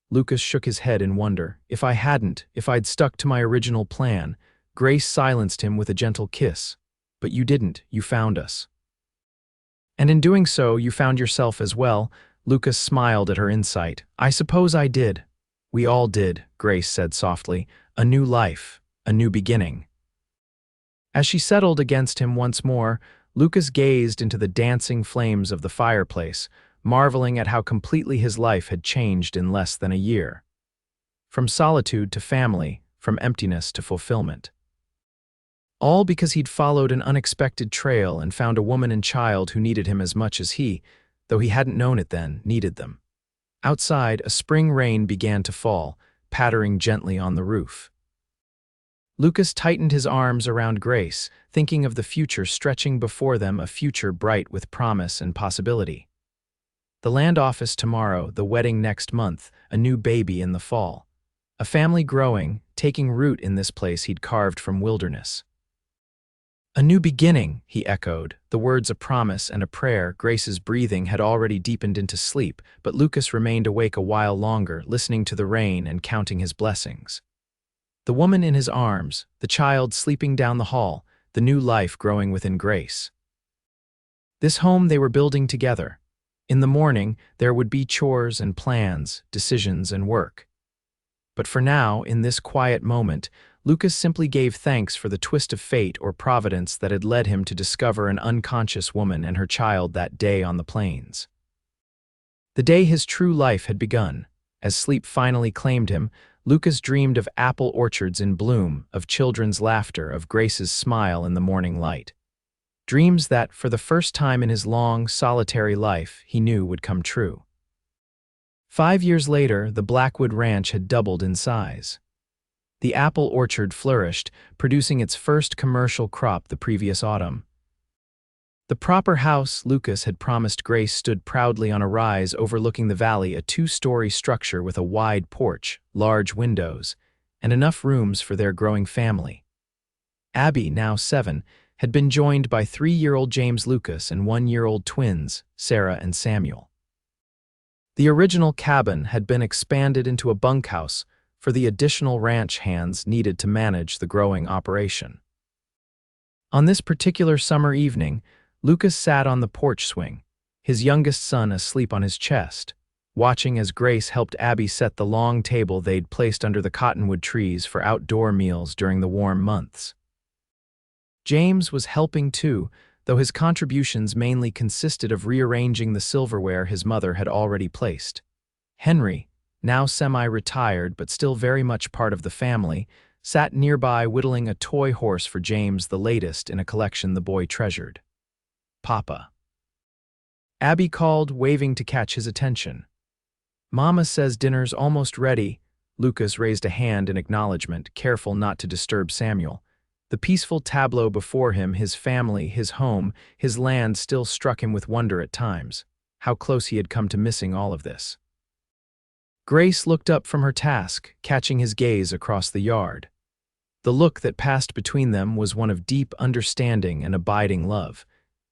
Lucas shook his head in wonder. If I'd stuck to my original plan." Grace silenced him with a gentle kiss. "But you didn't, you found us. And in doing so, you found yourself as well." Lucas smiled at her insight. "I suppose I did." "We all did," Grace said softly. "A new life, a new beginning." As she settled against him once more, Lucas gazed into the dancing flames of the fireplace, marveling at how completely his life had changed in less than a year. From solitude to family, from emptiness to fulfillment. All because he'd followed an unexpected trail and found a woman and child who needed him as much as he, though he hadn't known it then, needed them. Outside, a spring rain began to fall, pattering gently on the roof. Lucas tightened his arms around Grace, thinking of the future stretching before them, a future bright with promise and possibility. The land office tomorrow, the wedding next month, a new baby in the fall. A family growing, taking root in this place he'd carved from wilderness. A new beginning, he echoed, the words a promise and a prayer. Grace's breathing had already deepened into sleep, but Lucas remained awake a while longer, listening to the rain and counting his blessings. The woman in his arms, the child sleeping down the hall, the new life growing within Grace. This home they were building together. In the morning, there would be chores and plans, decisions and work. But for now, in this quiet moment, Lucas simply gave thanks for the twist of fate or providence that had led him to discover an unconscious woman and her child that day on the plains. The day his true life had begun. As sleep finally claimed him, Lucas dreamed of apple orchards in bloom, of children's laughter, of Grace's smile in the morning light. Dreams that, for the first time in his long, solitary life, he knew would come true. 5 years later, the Blackwood Ranch had doubled in size. The apple orchard flourished, producing its first commercial crop the previous autumn. The proper house Lucas had promised Grace stood proudly on a rise overlooking the valley, a 2-story structure with a wide porch, large windows, and enough rooms for their growing family. Abby, now 7, had been joined by 3-year-old James Lucas and 1-year-old twins, Sarah and Samuel. The original cabin had been expanded into a bunkhouse for the additional ranch hands needed to manage the growing operation. On this particular summer evening, Lucas sat on the porch swing, his youngest son asleep on his chest, watching as Grace helped Abby set the long table they'd placed under the cottonwood trees for outdoor meals during the warm months. James was helping too, though his contributions mainly consisted of rearranging the silverware his mother had already placed. Henry, now semi-retired but still very much part of the family, sat nearby whittling a toy horse for James, the latest in a collection the boy treasured. "Papa." Abby called, waving to catch his attention. "Mama says dinner's almost ready." Lucas raised a hand in acknowledgement, careful not to disturb Samuel. The peaceful tableau before him, his family, his home, his land, still struck him with wonder at times. How close he had come to missing all of this. Grace looked up from her task, catching his gaze across the yard. The look that passed between them was one of deep understanding and abiding love.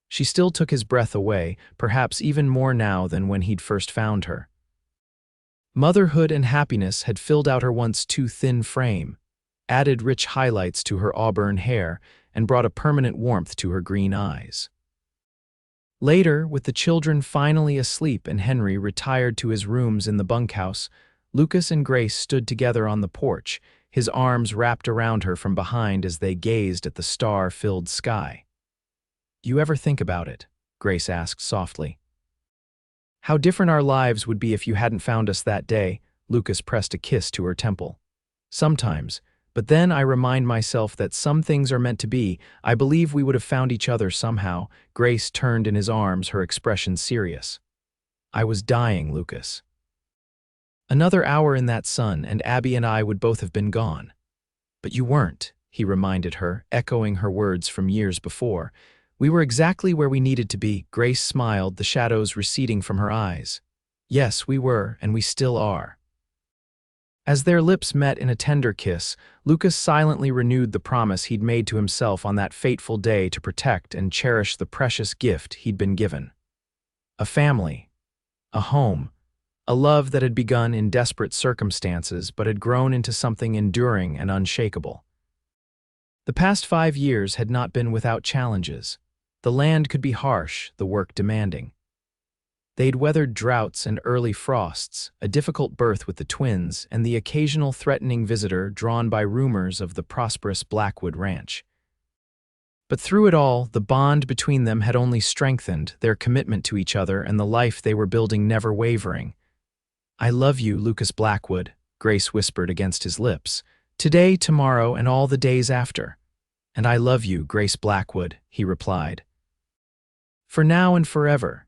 She still took his breath away, perhaps even more now than when he'd first found her. Motherhood and happiness had filled out her once too thin frame, added rich highlights to her auburn hair, and brought a permanent warmth to her green eyes. Later, with the children finally asleep and Henry retired to his rooms in the bunkhouse, Lucas and Grace stood together on the porch, his arms wrapped around her from behind as they gazed at the star-filled sky. "You ever think about it?" Grace asked softly. "How different our lives would be if you hadn't found us that day." Lucas pressed a kiss to her temple. "Sometimes, but then I remind myself that some things are meant to be. I believe we would have found each other somehow." Grace turned in his arms, her expression serious. "I was dying, Lucas. Another hour in that sun, and Abby and I would both have been gone." "But you weren't," he reminded her, echoing her words from years before. "We were exactly where we needed to be." Grace smiled, the shadows receding from her eyes. "Yes, we were, and we still are." As their lips met in a tender kiss, Lucas silently renewed the promise he'd made to himself on that fateful day to protect and cherish the precious gift he'd been given. A family, a home, a love that had begun in desperate circumstances but had grown into something enduring and unshakable. The past 5 years had not been without challenges. The land could be harsh, the work demanding. They'd weathered droughts and early frosts, a difficult birth with the twins, and the occasional threatening visitor drawn by rumors of the prosperous Blackwood Ranch. But through it all, the bond between them had only strengthened, their commitment to each other and the life they were building never wavering. "I love you, Lucas Blackwood," Grace whispered against his lips. "Today, tomorrow, and all the days after." "And I love you, Grace Blackwood," he replied. "For now and forever."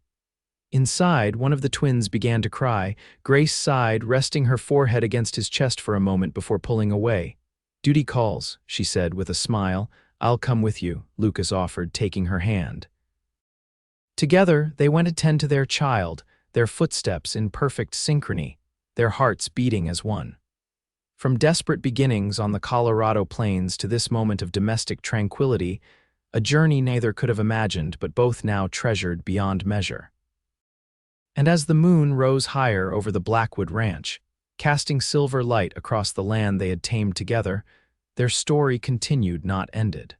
Inside, one of the twins began to cry. Grace sighed, resting her forehead against his chest for a moment before pulling away. "Duty calls," she said with a smile. "I'll come with you," Lucas offered, taking her hand. Together, they went to tend to their child, their footsteps in perfect synchrony, their hearts beating as one. From desperate beginnings on the Colorado plains to this moment of domestic tranquility, a journey neither could have imagined but both now treasured beyond measure. And as the moon rose higher over the Blackwood Ranch, casting silver light across the land they had tamed together, their story continued, not ended.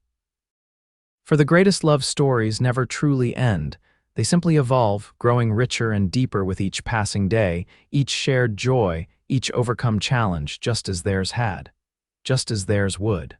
For the greatest love stories never truly end. They simply evolve, growing richer and deeper with each passing day, each shared joy, each overcome challenge, just as theirs had, just as theirs would.